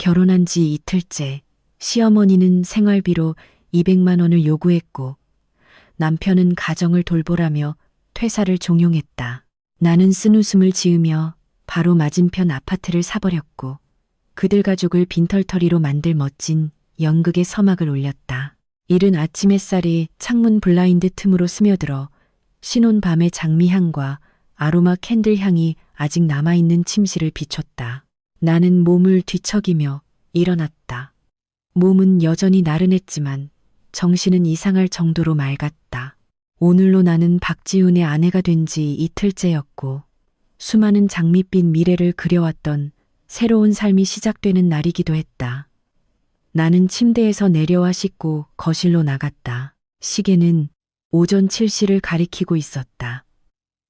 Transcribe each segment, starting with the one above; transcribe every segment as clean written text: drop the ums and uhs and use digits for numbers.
결혼한 지 이틀째 시어머니는 생활비로 200만 원을 요구했고 남편은 가정을 돌보라며 퇴사를 종용했다. 나는 쓴웃음을 지으며 바로 맞은편 아파트를 사버렸고 그들 가족을 빈털터리로 만들 멋진 연극의 서막을 올렸다. 이른 아침 햇살이 창문 블라인드 틈으로 스며들어 신혼 밤의 장미향과 아로마 캔들 향이 아직 남아있는 침실을 비췄다. 나는 몸을 뒤척이며 일어났다. 몸은 여전히 나른했지만 정신은 이상할 정도로 맑았다. 오늘로 나는 박지훈의 아내가 된 지 이틀째였고 수많은 장밋빛 미래를 그려왔던 새로운 삶이 시작되는 날이기도 했다. 나는 침대에서 내려와 씻고 거실로 나갔다. 시계는 오전 7시를 가리키고 있었다.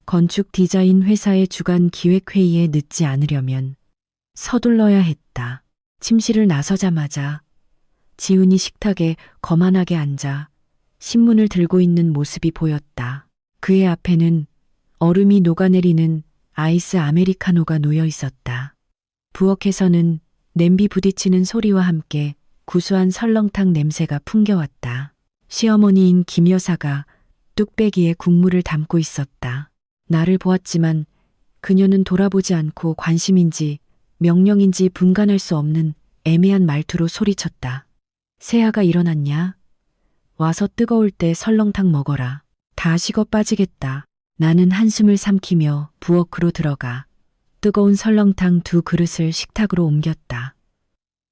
건축 디자인 회사의 주간 기획회의에 늦지 않으려면 서둘러야 했다. 침실을 나서자마자 지훈이 식탁에 거만하게 앉아 신문을 들고 있는 모습이 보였다. 그의 앞에는 얼음이 녹아내리는 아이스 아메리카노가 놓여 있었다. 부엌에서는 냄비 부딪히는 소리와 함께 구수한 설렁탕 냄새가 풍겨왔다. 시어머니인 김 여사가 뚝배기에 국물을 담고 있었다. 나를 보았지만 그녀는 돌아보지 않고 관심인지 명령인지 분간할 수 없는 애매한 말투로 소리쳤다. 세아가 일어났냐? 와서 뜨거울 때 설렁탕 먹어라. 다 식어 빠지겠다. 나는 한숨을 삼키며 부엌으로 들어가 뜨거운 설렁탕 2그릇을 식탁으로 옮겼다.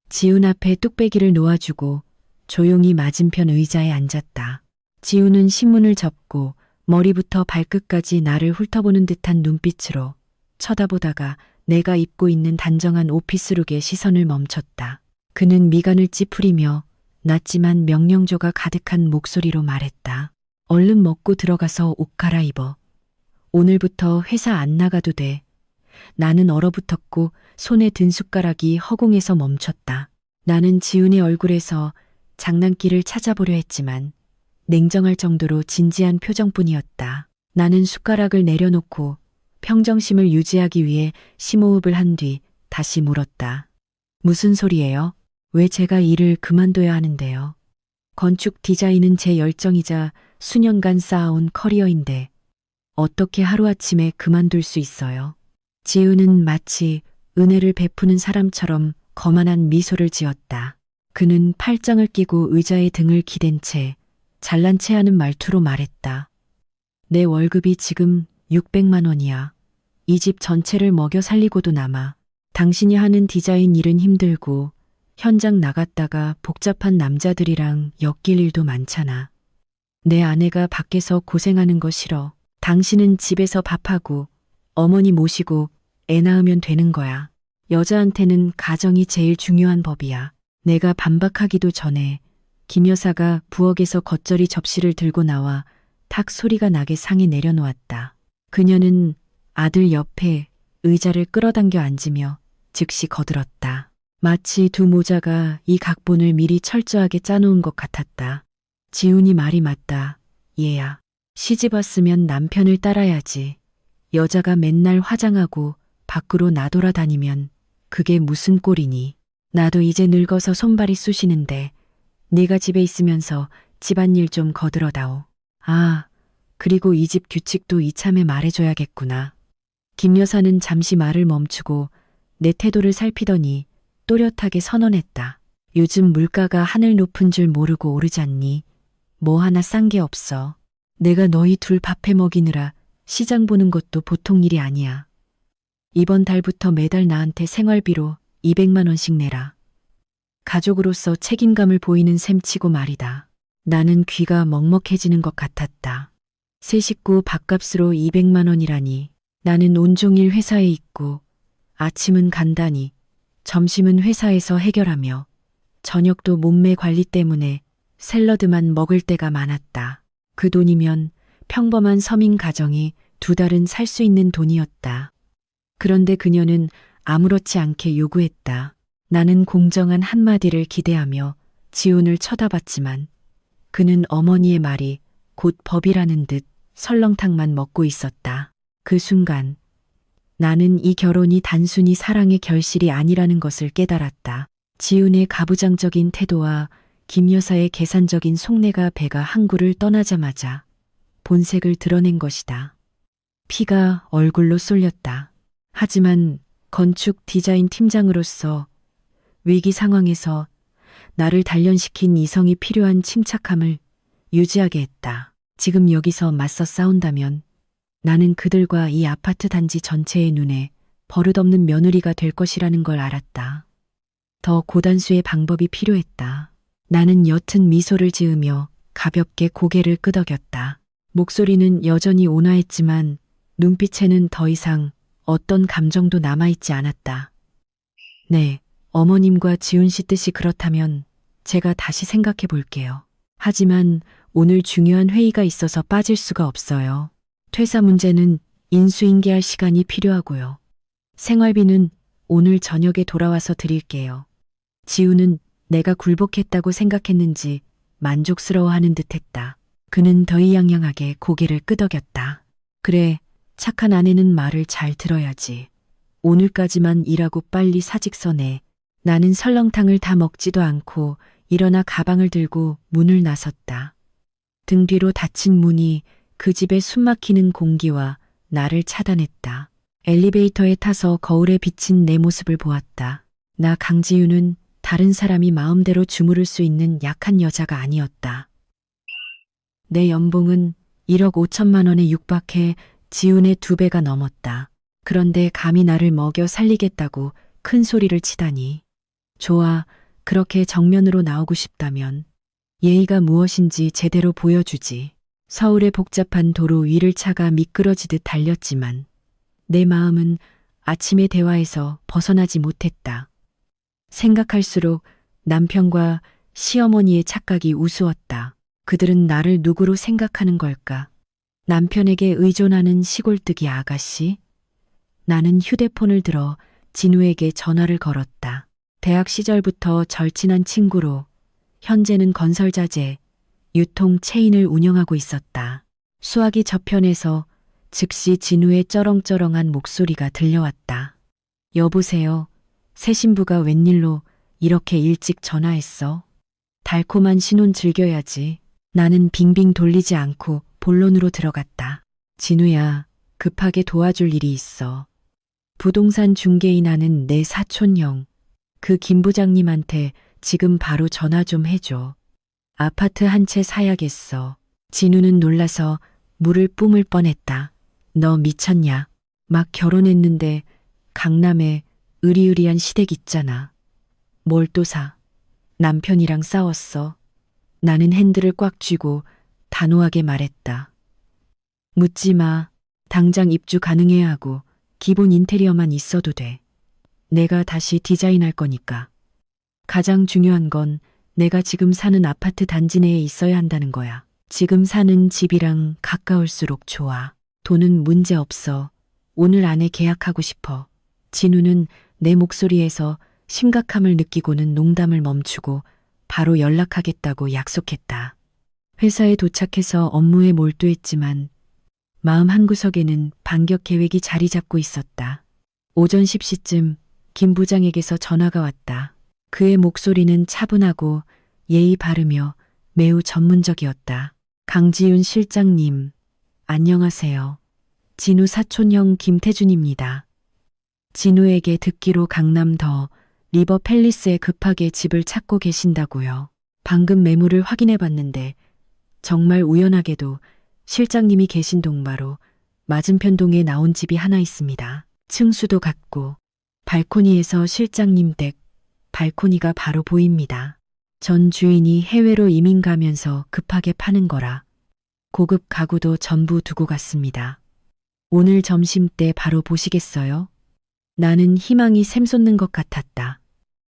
지훈 앞에 뚝배기를 놓아주고 조용히 맞은편 의자에 앉았다. 지훈은 신문을 접고 머리부터 발끝까지 나를 훑어보는 듯한 눈빛으로 쳐다보다가 내가 입고 있는 단정한 오피스룩에 시선을 멈췄다. 그는 미간을 찌푸리며 낮지만 명령조가 가득한 목소리로 말했다. 얼른 먹고 들어가서 옷 갈아입어. 오늘부터 회사 안 나가도 돼. 나는 얼어붙었고 손에 든 숟가락이 허공에서 멈췄다. 나는 지훈의 얼굴에서 장난기를 찾아보려 했지만 냉정할 정도로 진지한 표정뿐이었다. 나는 숟가락을 내려놓고 평정심을 유지하기 위해 심호흡을 한 뒤 다시 물었다. 무슨 소리예요? 왜 제가 일을 그만둬야 하는데요? 건축 디자인은 제 열정이자 수년간 쌓아온 커리어인데 어떻게 하루아침에 그만둘 수 있어요? 지훈은 마치 은혜를 베푸는 사람처럼 거만한 미소를 지었다. 그는 팔짱을 끼고 의자에 등을 기댄 채 잘난 체하는 말투로 말했다. 내 월급이 지금 600만 원이야. 이 집 전체를 먹여 살리고도 남아. 당신이 하는 디자인 일은 힘들고 현장 나갔다가 복잡한 남자들이랑 엮일 일도 많잖아. 내 아내가 밖에서 고생하는 거 싫어. 당신은 집에서 밥하고 어머니 모시고 애 낳으면 되는 거야. 여자한테는 가정이 제일 중요한 법이야. 내가 반박하기도 전에 김 여사가 부엌에서 겉절이 접시를 들고 나와 탁 소리가 나게 상에 내려놓았다. 그녀는 아들 옆에 의자를 끌어당겨 앉으며 즉시 거들었다. 마치 두 모자가 이 각본을 미리 철저하게 짜놓은 것 같았다. 지훈이 말이 맞다. 얘야. 시집 왔으면 남편을 따라야지. 여자가 맨날 화장하고 밖으로 나돌아다니면 그게 무슨 꼴이니. 나도 이제 늙어서 손발이 쑤시는데 네가 집에 있으면서 집안일 좀 거들어다오. 아, 그리고 이 집 규칙도 이참에 말해줘야겠구나. 김 여사는 잠시 말을 멈추고 내 태도를 살피더니 또렷하게 선언했다. 요즘 물가가 하늘 높은 줄 모르고 오르잖니. 뭐 하나 싼 게 없어. 내가 너희 둘 밥해 먹이느라 시장 보는 것도 보통 일이 아니야. 이번 달부터 매달 나한테 생활비로 200만 원씩 내라. 가족으로서 책임감을 보이는 셈치고 말이다. 나는 귀가 먹먹해지는 것 같았다. 세 식구 밥값으로 200만 원이라니. 나는 온종일 회사에 있고 아침은 간단히, 점심은 회사에서 해결하며 저녁도 몸매 관리 때문에 샐러드만 먹을 때가 많았다. 그 돈이면 평범한 서민 가정이 2달은 살 수 있는 돈이었다. 그런데 그녀는 아무렇지 않게 요구했다. 나는 공정한 한마디를 기대하며 지훈을 쳐다봤지만 그는 어머니의 말이 곧 법이라는 듯 설렁탕만 먹고 있었다. 그 순간 나는 이 결혼이 단순히 사랑의 결실이 아니라는 것을 깨달았다. 지훈의 가부장적인 태도와 김 여사의 계산적인 속내가 배가 항구를 떠나자마자 본색을 드러낸 것이다. 피가 얼굴로 쏠렸다. 하지만 건축 디자인 팀장으로서 위기 상황에서 나를 단련시킨 이성이 필요한 침착함을 유지하게 했다. 지금 여기서 맞서 싸운다면 나는 그들과 이 아파트 단지 전체의 눈에 버릇없는 며느리가 될 것이라는 걸 알았다. 더 고단수의 방법이 필요했다. 나는 옅은 미소를 지으며 가볍게 고개를 끄덕였다. 목소리는 여전히 온화했지만 눈빛에는 더 이상 어떤 감정도 남아있지 않았다. 네, 어머님과 지훈 씨 뜻이 그렇다면 제가 다시 생각해 볼게요. 하지만 오늘 중요한 회의가 있어서 빠질 수가 없어요. 퇴사 문제는 인수인계할 시간이 필요하고요. 생활비는 오늘 저녁에 돌아와서 드릴게요. 지훈은 내가 굴복했다고 생각했는지 만족스러워하는 듯했다. 그는 더이양양하게 고개를 끄덕였다. 그래, 착한 아내는 말을 잘 들어야지. 오늘까지만 일하고 빨리 사직서 내. 나는 설렁탕을 다 먹지도 않고 일어나 가방을 들고 문을 나섰다. 등 뒤로 닫힌 문이 그 집의 숨막히는 공기와 나를 차단했다. 엘리베이터에 타서 거울에 비친 내 모습을 보았다. 나 강지윤은 다른 사람이 마음대로 주무를 수 있는 약한 여자가 아니었다. 내 연봉은 1억 5천만 원에 육박해 지훈의 2배가 넘었다. 그런데 감히 나를 먹여 살리겠다고 큰 소리를 치다니. 좋아, 그렇게 정면으로 나오고 싶다면 예의가 무엇인지 제대로 보여주지. 서울의 복잡한 도로 위를 차가 미끄러지듯 달렸지만 내 마음은 아침의 대화에서 벗어나지 못했다. 생각할수록 남편과 시어머니의 착각이 우스웠다. 그들은 나를 누구로 생각하는 걸까? 남편에게 의존하는 시골뜨기 아가씨? 나는 휴대폰을 들어 진우에게 전화를 걸었다. 대학 시절부터 절친한 친구로 현재는 건설자재, 유통 체인을 운영하고 있었다. 수화기 저편에서 즉시 진우의 쩌렁쩌렁한 목소리가 들려왔다. 여보세요. 새 신부가 웬일로 이렇게 일찍 전화했어? 달콤한 신혼 즐겨야지. 나는 빙빙 돌리지 않고 본론으로 들어갔다. 진우야, 급하게 도와줄 일이 있어. 부동산 중개인 하는 내 사촌형, 그 김 부장님한테 지금 바로 전화 좀 해줘. 아파트 한 채 사야겠어. 진우는 놀라서 물을 뿜을 뻔했다. 너 미쳤냐? 막 결혼했는데 강남에 으리으리한 시댁 있잖아. 뭘 또 사? 남편이랑 싸웠어. 나는 핸들을 꽉 쥐고 단호하게 말했다. 묻지 마. 당장 입주 가능해야 하고 기본 인테리어만 있어도 돼. 내가 다시 디자인할 거니까. 가장 중요한 건 내가 지금 사는 아파트 단지 내에 있어야 한다는 거야. 지금 사는 집이랑 가까울수록 좋아. 돈은 문제 없어. 오늘 안에 계약하고 싶어. 진우는 내 목소리에서 심각함을 느끼고는 농담을 멈추고 바로 연락하겠다고 약속했다. 회사에 도착해서 업무에 몰두했지만 마음 한구석에는 반격 계획이 자리 잡고 있었다. 오전 10시쯤 김 부장에게서 전화가 왔다. 그의 목소리는 차분하고 예의 바르며 매우 전문적이었다. 강지윤 실장님, 안녕하세요. 진우 사촌형 김태준입니다. 진우에게 듣기로 강남 더 리버 팰리스에 급하게 집을 찾고 계신다고요. 방금 매물을 확인해 봤는데 정말 우연하게도 실장님이 계신 동바로 맞은편 동에 나온 집이 하나 있습니다. 층수도 같고 발코니에서 실장님 댁 발코니가 바로 보입니다. 전 주인이 해외로 이민 가면서 급하게 파는 거라 고급 가구도 전부 두고 갔습니다. 오늘 점심 때 바로 보시겠어요? 나는 희망이 샘솟는 것 같았다.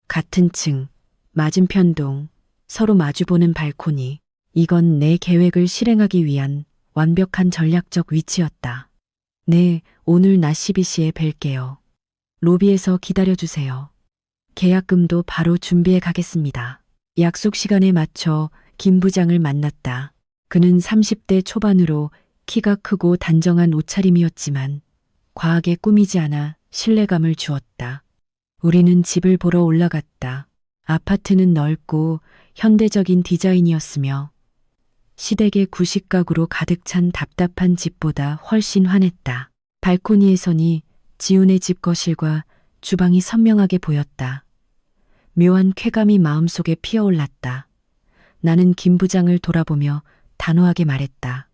같은 층, 맞은편 동, 서로 마주보는 발코니. 이건 내 계획을 실행하기 위한 완벽한 전략적 위치였다. 네, 오늘 낮 12시에 뵐게요. 로비에서 기다려주세요. 계약금도 바로 준비해 가겠습니다. 약속 시간에 맞춰 김 부장을 만났다. 그는 30대 초반으로 키가 크고 단정한 옷차림이었지만 과하게 꾸미지 않아 신뢰감을 주었다. 우리는 집을 보러 올라갔다. 아파트는 넓고 현대적인 디자인이었으며 시댁의 구식가구로 가득 찬 답답한 집보다 훨씬 환했다. 발코니에서니 지훈의 집 거실과 주방이 선명하게 보였다. 묘한 쾌감이 마음속에 피어올랐다. 나는 김 부장을 돌아보며 단호하게 말했다.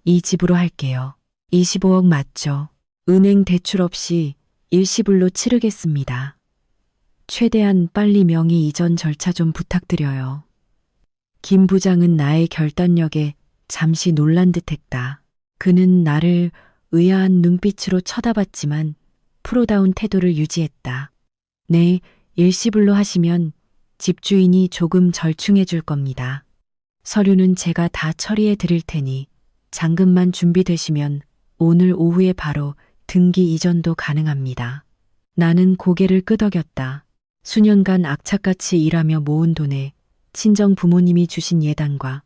이 집으로 할게요. 25억 맞죠? 은행 대출 없이 일시불로 치르겠습니다. 최대한 빨리 명의 이전 절차 좀 부탁드려요. 김 부장은 나의 결단력에 잠시 놀란 듯했다. 그는 나를 의아한 눈빛으로 쳐다봤지만 프로다운 태도를 유지했다. 네, 일시불로 하시면 집주인이 조금 절충해 줄 겁니다. 서류는 제가 다 처리해 드릴 테니 잔금만 준비되시면 오늘 오후에 바로 등기 이전도 가능합니다. 나는 고개를 끄덕였다. 수년간 악착같이 일하며 모은 돈에 친정 부모님이 주신 예단과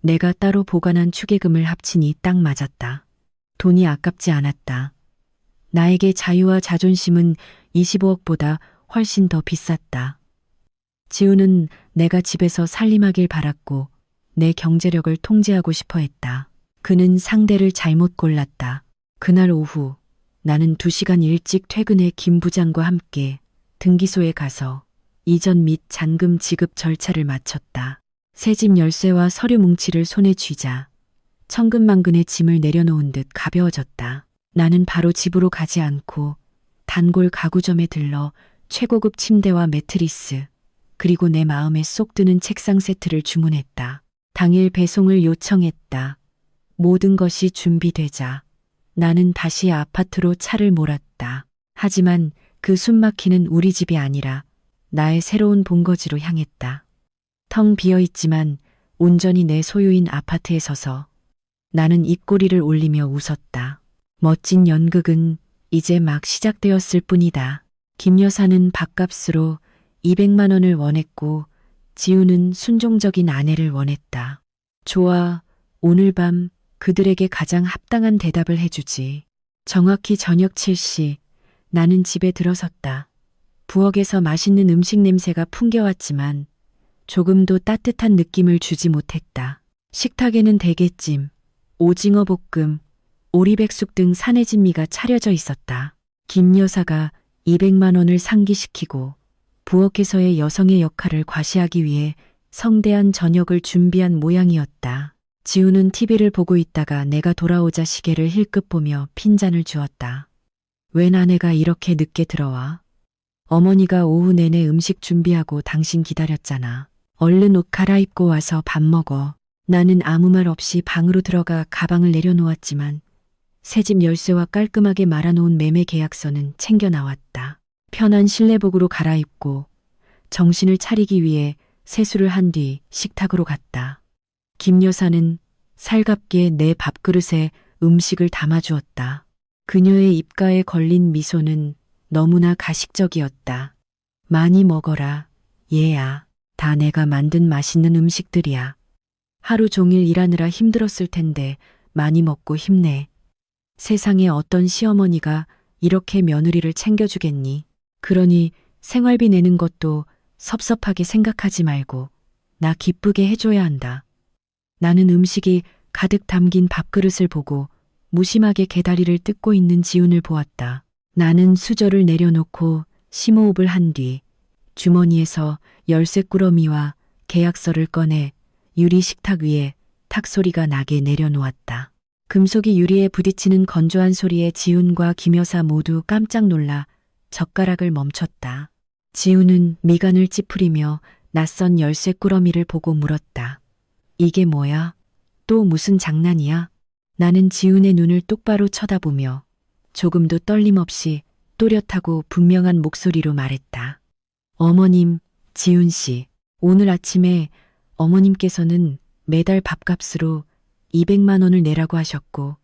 내가 따로 보관한 축의금을 합치니 딱 맞았다. 돈이 아깝지 않았다. 나에게 자유와 자존심은 25억보다 훨씬 더 비쌌다. 지우는 내가 집에서 살림하길 바랐고 내 경제력을 통제하고 싶어 했다. 그는 상대를 잘못 골랐다. 그날 오후 나는 2시간 일찍 퇴근해 김 부장과 함께 등기소에 가서 이전 및 잔금 지급 절차를 마쳤다. 새집 열쇠와 서류 뭉치를 손에 쥐자 천근만근의 짐을 내려놓은 듯 가벼워졌다. 나는 바로 집으로 가지 않고 단골 가구점에 들러 최고급 침대와 매트리스 그리고 내 마음에 쏙 드는 책상 세트를 주문했다. 당일 배송을 요청했다. 모든 것이 준비되자 나는 다시 아파트로 차를 몰았다. 하지만 그 숨막히는 우리 집이 아니라 나의 새로운 본거지로 향했다. 텅 비어있지만 온전히 내 소유인 아파트에 서서 나는 입꼬리를 올리며 웃었다. 멋진 연극은 이제 막 시작되었을 뿐이다. 김 여사는 밥값으로 200만 원을 원했고 지우는 순종적인 아내를 원했다. 좋아, 오늘 밤 그들에게 가장 합당한 대답을 해주지. 정확히 저녁 7시 나는 집에 들어섰다. 부엌에서 맛있는 음식 냄새가 풍겨왔지만 조금도 따뜻한 느낌을 주지 못했다. 식탁에는 대게찜, 오징어 볶음, 오리백숙 등 산해진미가 차려져 있었다. 김 여사가 200만 원을 상기시키고 부엌에서의 여성의 역할을 과시하기 위해 성대한 저녁을 준비한 모양이었다. 지우는 TV를 보고 있다가 내가 돌아오자 시계를 힐끗 보며 핀잔을 주었다. 웬 아내가 이렇게 늦게 들어와? 어머니가 오후 내내 음식 준비하고 당신 기다렸잖아. 얼른 옷 갈아입고 와서 밥 먹어. 나는 아무 말 없이 방으로 들어가 가방을 내려놓았지만 새집 열쇠와 깔끔하게 말아놓은 매매 계약서는 챙겨 나왔다. 편한 실내복으로 갈아입고 정신을 차리기 위해 세수를 한 뒤 식탁으로 갔다. 김 여사는 살갑게 내 밥그릇에 음식을 담아주었다. 그녀의 입가에 걸린 미소는 너무나 가식적이었다. 많이 먹어라, 얘야. 다 내가 만든 맛있는 음식들이야. 하루 종일 일하느라 힘들었을 텐데 많이 먹고 힘내. 세상에 어떤 시어머니가 이렇게 며느리를 챙겨주겠니? 그러니 생활비 내는 것도 섭섭하게 생각하지 말고 나 기쁘게 해줘야 한다. 나는 음식이 가득 담긴 밥그릇을 보고 무심하게 개다리를 뜯고 있는 지훈을 보았다. 나는 수저를 내려놓고 심호흡을 한 뒤 주머니에서 열쇠 꾸러미와 계약서를 꺼내 유리 식탁 위에 탁 소리가 나게 내려놓았다. 금속이 유리에 부딪히는 건조한 소리에 지훈과 김 여사 모두 깜짝 놀라 젓가락을 멈췄다. 지훈은 미간을 찌푸리며 낯선 열쇠 꾸러미를 보고 물었다. 이게 뭐야? 또 무슨 장난이야? 나는 지훈의 눈을 똑바로 쳐다보며 조금도 떨림 없이 또렷하고 분명한 목소리로 말했다. 어머님, 지훈 씨, 오늘 아침에 어머님께서는 매달 밥값으로 200만 원을 내라고 하셨고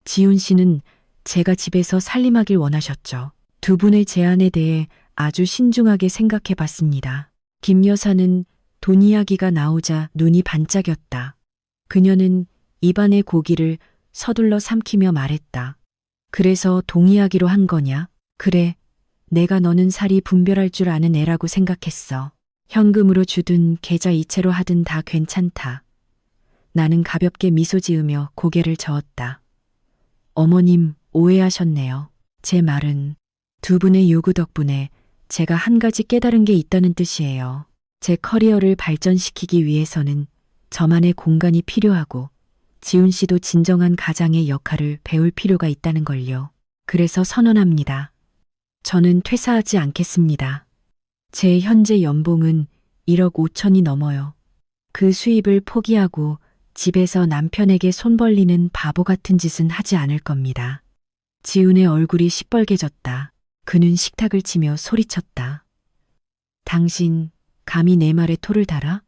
지훈 씨는 제가 집에서 살림하길 원하셨죠. 두 분의 제안에 대해 아주 신중하게 생각해 봤습니다. 김 여사는 돈 이야기가 나오자 눈이 반짝였다. 그녀는 입안의 고기를 서둘러 삼키며 말했다. 그래서 동의하기로 한 거냐? 그래, 내가 너는 살이 분별할 줄 아는 애라고 생각했어. 현금으로 주든 계좌 이체로 하든 다 괜찮다. 나는 가볍게 미소 지으며 고개를 저었다. 어머님, 오해하셨네요. 제 말은 두 분의 요구 덕분에 제가 한 가지 깨달은 게 있다는 뜻이에요. 제 커리어를 발전시키기 위해서는 저만의 공간이 필요하고 지훈 씨도 진정한 가장의 역할을 배울 필요가 있다는 걸요. 그래서 선언합니다. 저는 퇴사하지 않겠습니다. 제 현재 연봉은 1억 5천이 넘어요. 그 수입을 포기하고 집에서 남편에게 손 벌리는 바보 같은 짓은 하지 않을 겁니다. 지훈의 얼굴이 시뻘개졌다. 그는 식탁을 치며 소리쳤다. 당신, 감히 내 말에 토를 달아?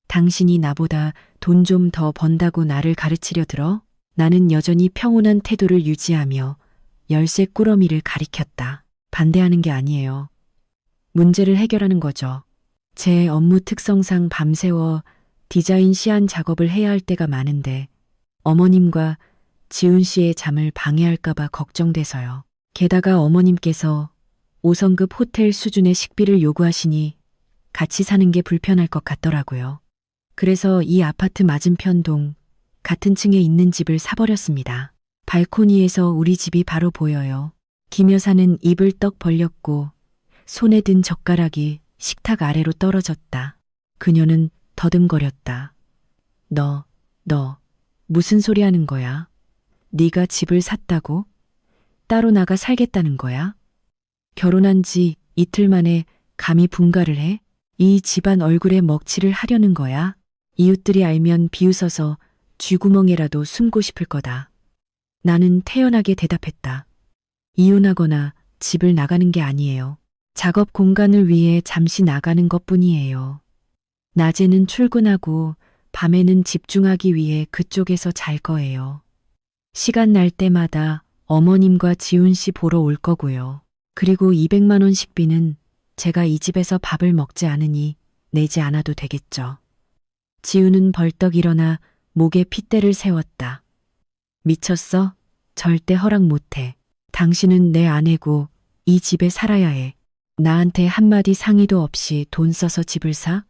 당신이 나보다 돈 좀 더 번다고 나를 가르치려 들어? 나는 여전히 평온한 태도를 유지하며 열쇠 꾸러미를 가리켰다. 반대하는 게 아니에요. 문제를 해결하는 거죠. 제 업무 특성상 밤새워 디자인 시안 작업을 해야 할 때가 많은데 어머님과 지훈 씨의 잠을 방해할까봐 걱정돼서요. 게다가 어머님께서 5성급 호텔 수준의 식비를 요구하시니 같이 사는 게 불편할 것 같더라고요. 그래서 이 아파트 맞은편 동 같은 층에 있는 집을 사버렸습니다. 발코니에서 우리 집이 바로 보여요. 김 여사는 입을 떡 벌렸고 손에 든 젓가락이 식탁 아래로 떨어졌다. 그녀는 더듬거렸다. 너 무슨 소리 하는 거야? 네가 집을 샀다고? 따로 나가 살겠다는 거야? 결혼한 지 이틀 만에 감히 분가를 해? 이 집안 얼굴에 먹칠을 하려는 거야? 이웃들이 알면 비웃어서 쥐구멍에라도 숨고 싶을 거다. 나는 태연하게 대답했다. 이혼하거나 집을 나가는 게 아니에요. 작업 공간을 위해 잠시 나가는 것뿐이에요. 낮에는 출근하고 밤에는 집중하기 위해 그쪽에서 잘 거예요. 시간 날 때마다 어머님과 지훈 씨 보러 올 거고요. 그리고 200만 원 식비는 제가 이 집에서 밥을 먹지 않으니 내지 않아도 되겠죠. 지훈은 벌떡 일어나 목에 핏대를 세웠다. 미쳤어? 절대 허락 못해. 당신은 내 아내고 이 집에 살아야 해. 나한테 한마디 상의도 없이 돈 써서 집을 사?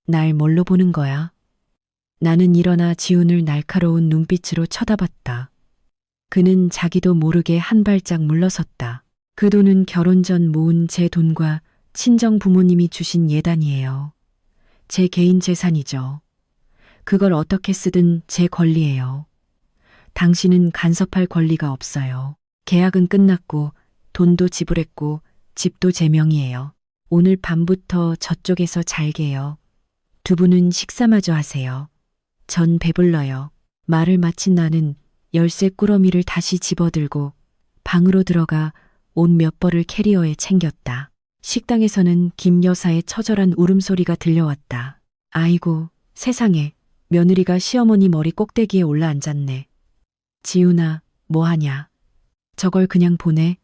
날 뭘로 보는 거야? 나는 일어나 지훈을 날카로운 눈빛으로 쳐다봤다. 그는 자기도 모르게 한 발짝 물러섰다. 그 돈은 결혼 전 모은 제 돈과 친정 부모님이 주신 예단이에요. 제 개인 재산이죠. 그걸 어떻게 쓰든 제 권리예요. 당신은 간섭할 권리가 없어요. 계약은 끝났고 돈도 지불했고 집도 제 명의예요. 오늘 밤부터 저쪽에서 잘게요. 두 분은 식사마저 하세요. 전 배불러요. 말을 마친 나는 열쇠 꾸러미를 다시 집어들고 방으로 들어가 옷 몇 벌을 캐리어에 챙겼다. 식당에서는 김 여사의 처절한 울음소리가 들려왔다. 아이고, 세상에, 며느리가 시어머니 머리 꼭대기에 올라앉았네. 지훈아, 뭐하냐? 저걸 그냥 보내?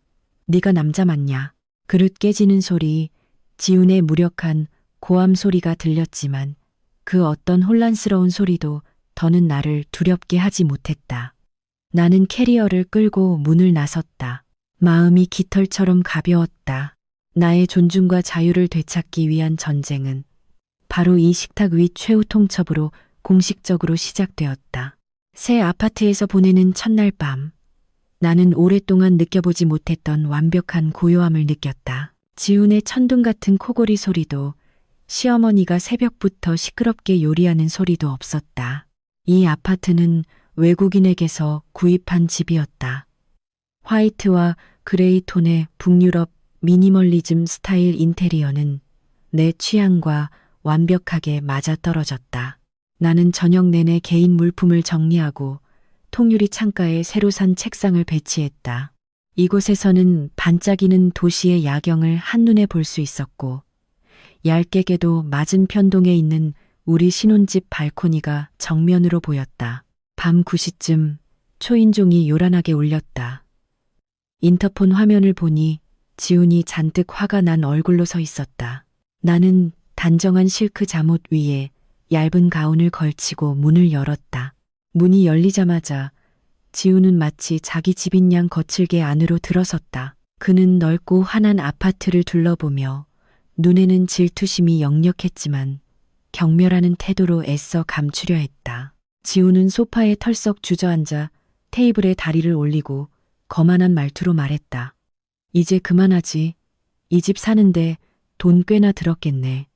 네가 남자 맞냐? 그릇 깨지는 소리, 지훈의 무력한 고함 소리가 들렸지만 그 어떤 혼란스러운 소리도 더는 나를 두렵게 하지 못했다. 나는 캐리어를 끌고 문을 나섰다. 마음이 깃털처럼 가벼웠다. 나의 존중과 자유를 되찾기 위한 전쟁은 바로 이 식탁 위 최후 통첩으로 공식적으로 시작되었다. 새 아파트에서 보내는 첫날 밤, 나는 오랫동안 느껴보지 못했던 완벽한 고요함을 느꼈다. 지훈의 천둥 같은 코골이 소리도 시어머니가 새벽부터 시끄럽게 요리하는 소리도 없었다. 이 아파트는 외국인에게서 구입한 집이었다. 화이트와 그레이 톤의 북유럽 미니멀리즘 스타일 인테리어는 내 취향과 완벽하게 맞아떨어졌다. 나는 저녁 내내 개인 물품을 정리하고 통유리 창가에 새로 산 책상을 배치했다. 이곳에서는 반짝이는 도시의 야경을 한눈에 볼 수 있었고 얇게게도 맞은편 동에 있는 우리 신혼집 발코니가 정면으로 보였다. 밤 9시쯤 초인종이 요란하게 울렸다. 인터폰 화면을 보니 지훈이 잔뜩 화가 난 얼굴로 서 있었다. 나는 단정한 실크 잠옷 위에 얇은 가운을 걸치고 문을 열었다. 문이 열리자마자 지훈은 마치 자기 집인 양 거칠게 안으로 들어섰다. 그는 넓고 환한 아파트를 둘러보며 눈에는 질투심이 역력했지만 경멸하는 태도로 애써 감추려 했다. 지우는 소파에 털썩 주저앉아 테이블에 다리를 올리고 거만한 말투로 말했다. 이제 그만하지. 이 집 사는데 돈 꽤나 들었겠네.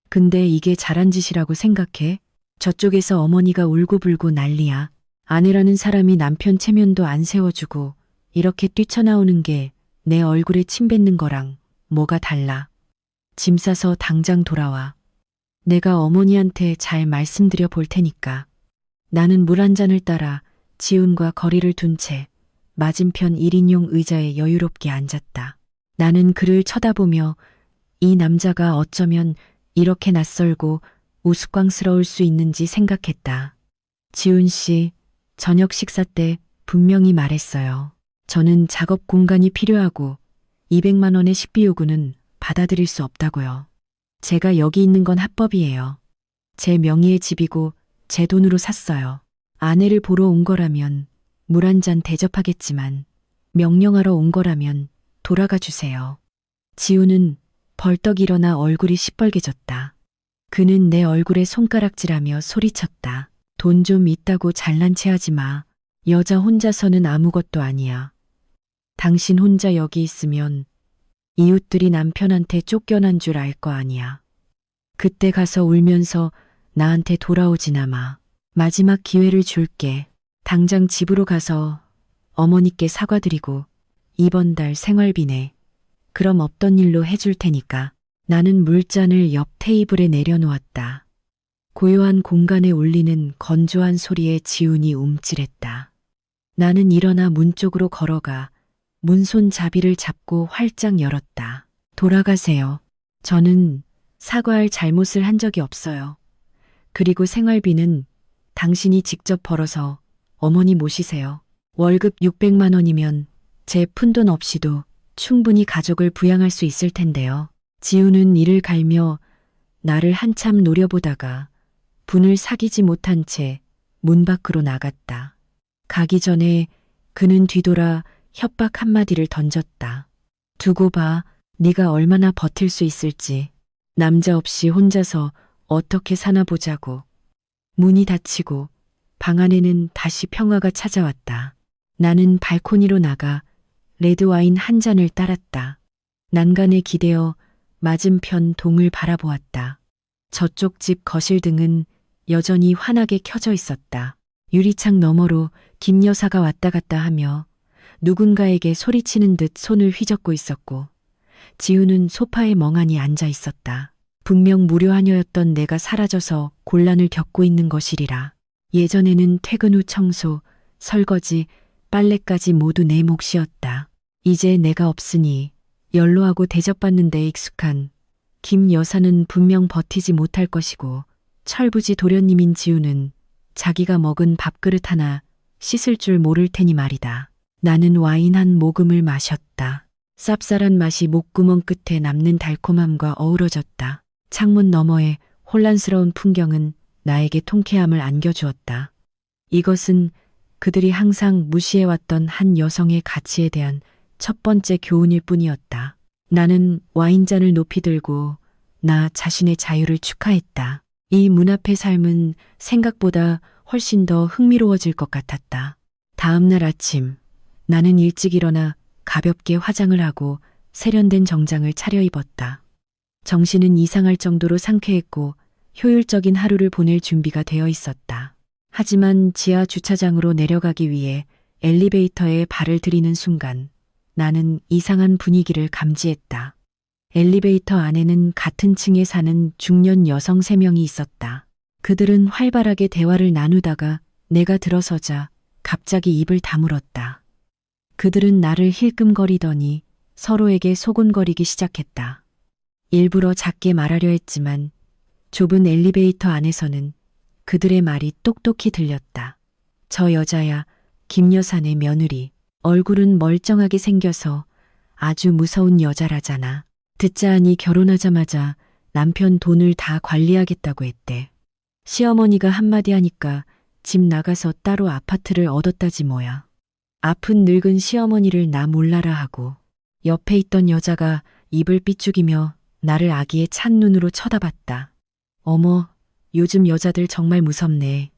근데 이게 잘한 짓이라고 생각해? 저쪽에서 어머니가 울고불고 난리야. 아내라는 사람이 남편 체면도 안 세워주고 이렇게 뛰쳐나오는 게 내 얼굴에 침 뱉는 거랑 뭐가 달라. 짐 싸서 당장 돌아와. 내가 어머니한테 잘 말씀드려 볼 테니까. 나는 물 한 잔을 따라 지훈과 거리를 둔 채 맞은편 1인용 의자에 여유롭게 앉았다. 나는 그를 쳐다보며 이 남자가 어쩌면 이렇게 낯설고 우스꽝스러울 수 있는지 생각했다. 지훈 씨, 저녁 식사 때 분명히 말했어요. 저는 작업 공간이 필요하고 200만 원의 식비 요구는 받아들일 수 없다고요. 제가 여기 있는 건 합법이에요. 제 명의의 집이고 제 돈으로 샀어요. 아내를 보러 온 거라면 물 한 잔 대접하겠지만 명령하러 온 거라면 돌아가 주세요. 지우는 벌떡 일어나 얼굴이 시뻘개졌다. 그는 내 얼굴에 손가락질하며 소리쳤다. 돈 좀 있다고 잘난 체 하지 마. 여자 혼자서는 아무것도 아니야. 당신 혼자 여기 있으면 이웃들이 남편한테 쫓겨난 줄 알 거 아니야. 그때 가서 울면서 나한테 돌아오지나 마. 마지막 기회를 줄게. 당장 집으로 가서 어머니께 사과드리고 이번 달 생활비 내. 그럼 없던 일로 해줄 테니까. 나는 물잔을 옆 테이블에 내려놓았다. 고요한 공간에 울리는 건조한 소리에 지훈이 움찔했다. 나는 일어나 문 쪽으로 걸어가 문손잡이를 잡고 활짝 열었다. 돌아가세요. 저는 사과할 잘못을 한 적이 없어요. 그리고 생활비는 당신이 직접 벌어서 어머니 모시세요. 월급 600만 원이면 제 푼돈 없이도 충분히 가족을 부양할 수 있을 텐데요. 지우는 이를 갈며 나를 한참 노려보다가 분을 사귀지 못한 채 문 밖으로 나갔다. 가기 전에 그는 뒤돌아 협박 한마디를 던졌다. 두고 봐. 네가 얼마나 버틸 수 있을지. 남자 없이 혼자서 어떻게 사나 보자고. 문이 닫히고 방 안에는 다시 평화가 찾아왔다. 나는 발코니로 나가 레드와인 한 잔을 따랐다. 난간에 기대어 맞은편 동을 바라보았다. 저쪽 집 거실 등은 여전히 환하게 켜져 있었다. 유리창 너머로 김 여사가 왔다 갔다 하며 누군가에게 소리치는 듯 손을 휘젓고 있었고 지우는 소파에 멍하니 앉아 있었다. 분명 무료하녀였던 내가 사라져서 곤란을 겪고 있는 것이리라. 예전에는 퇴근 후 청소, 설거지, 빨래까지 모두 내 몫이었다. 이제 내가 없으니 연로하고 대접받는 데 익숙한 김 여사는 분명 버티지 못할 것이고 철부지 도련님인 지우는 자기가 먹은 밥그릇 하나 씻을 줄 모를 테니 말이다. 나는 와인 한 모금을 마셨다. 쌉쌀한 맛이 목구멍 끝에 남는 달콤함과 어우러졌다. 창문 너머의 혼란스러운 풍경은 나에게 통쾌함을 안겨주었다. 이것은 그들이 항상 무시해왔던 한 여성의 가치에 대한 첫 번째 교훈일 뿐이었다. 나는 와인잔을 높이 들고 나 자신의 자유를 축하했다. 이 문 앞의 삶은 생각보다 훨씬 더 흥미로워질 것 같았다. 다음 날 아침 나는 일찍 일어나 가볍게 화장을 하고 세련된 정장을 차려입었다. 정신은 이상할 정도로 상쾌했고 효율적인 하루를 보낼 준비가 되어 있었다. 하지만 지하 주차장으로 내려가기 위해 엘리베이터에 발을 들이는 순간 나는 이상한 분위기를 감지했다. 엘리베이터 안에는 같은 층에 사는 중년 여성 3명이 있었다. 그들은 활발하게 대화를 나누다가 내가 들어서자 갑자기 입을 다물었다. 그들은 나를 힐끔거리더니 서로에게 소곤거리기 시작했다. 일부러 작게 말하려 했지만 좁은 엘리베이터 안에서는 그들의 말이 똑똑히 들렸다. 저 여자야, 김 여사네 며느리. 얼굴은 멀쩡하게 생겨서 아주 무서운 여자라잖아. 듣자 하니 결혼하자마자 남편 돈을 다 관리하겠다고 했대. 시어머니가 한마디 하니까 집 나가서 따로 아파트를 얻었다지 뭐야. 아픈 늙은 시어머니를 나 몰라라 하고 옆에 있던 여자가 입을 삐죽이며 나를 아기의 찬 눈으로 쳐다봤다. 어머, 요즘 여자들 정말 무섭네.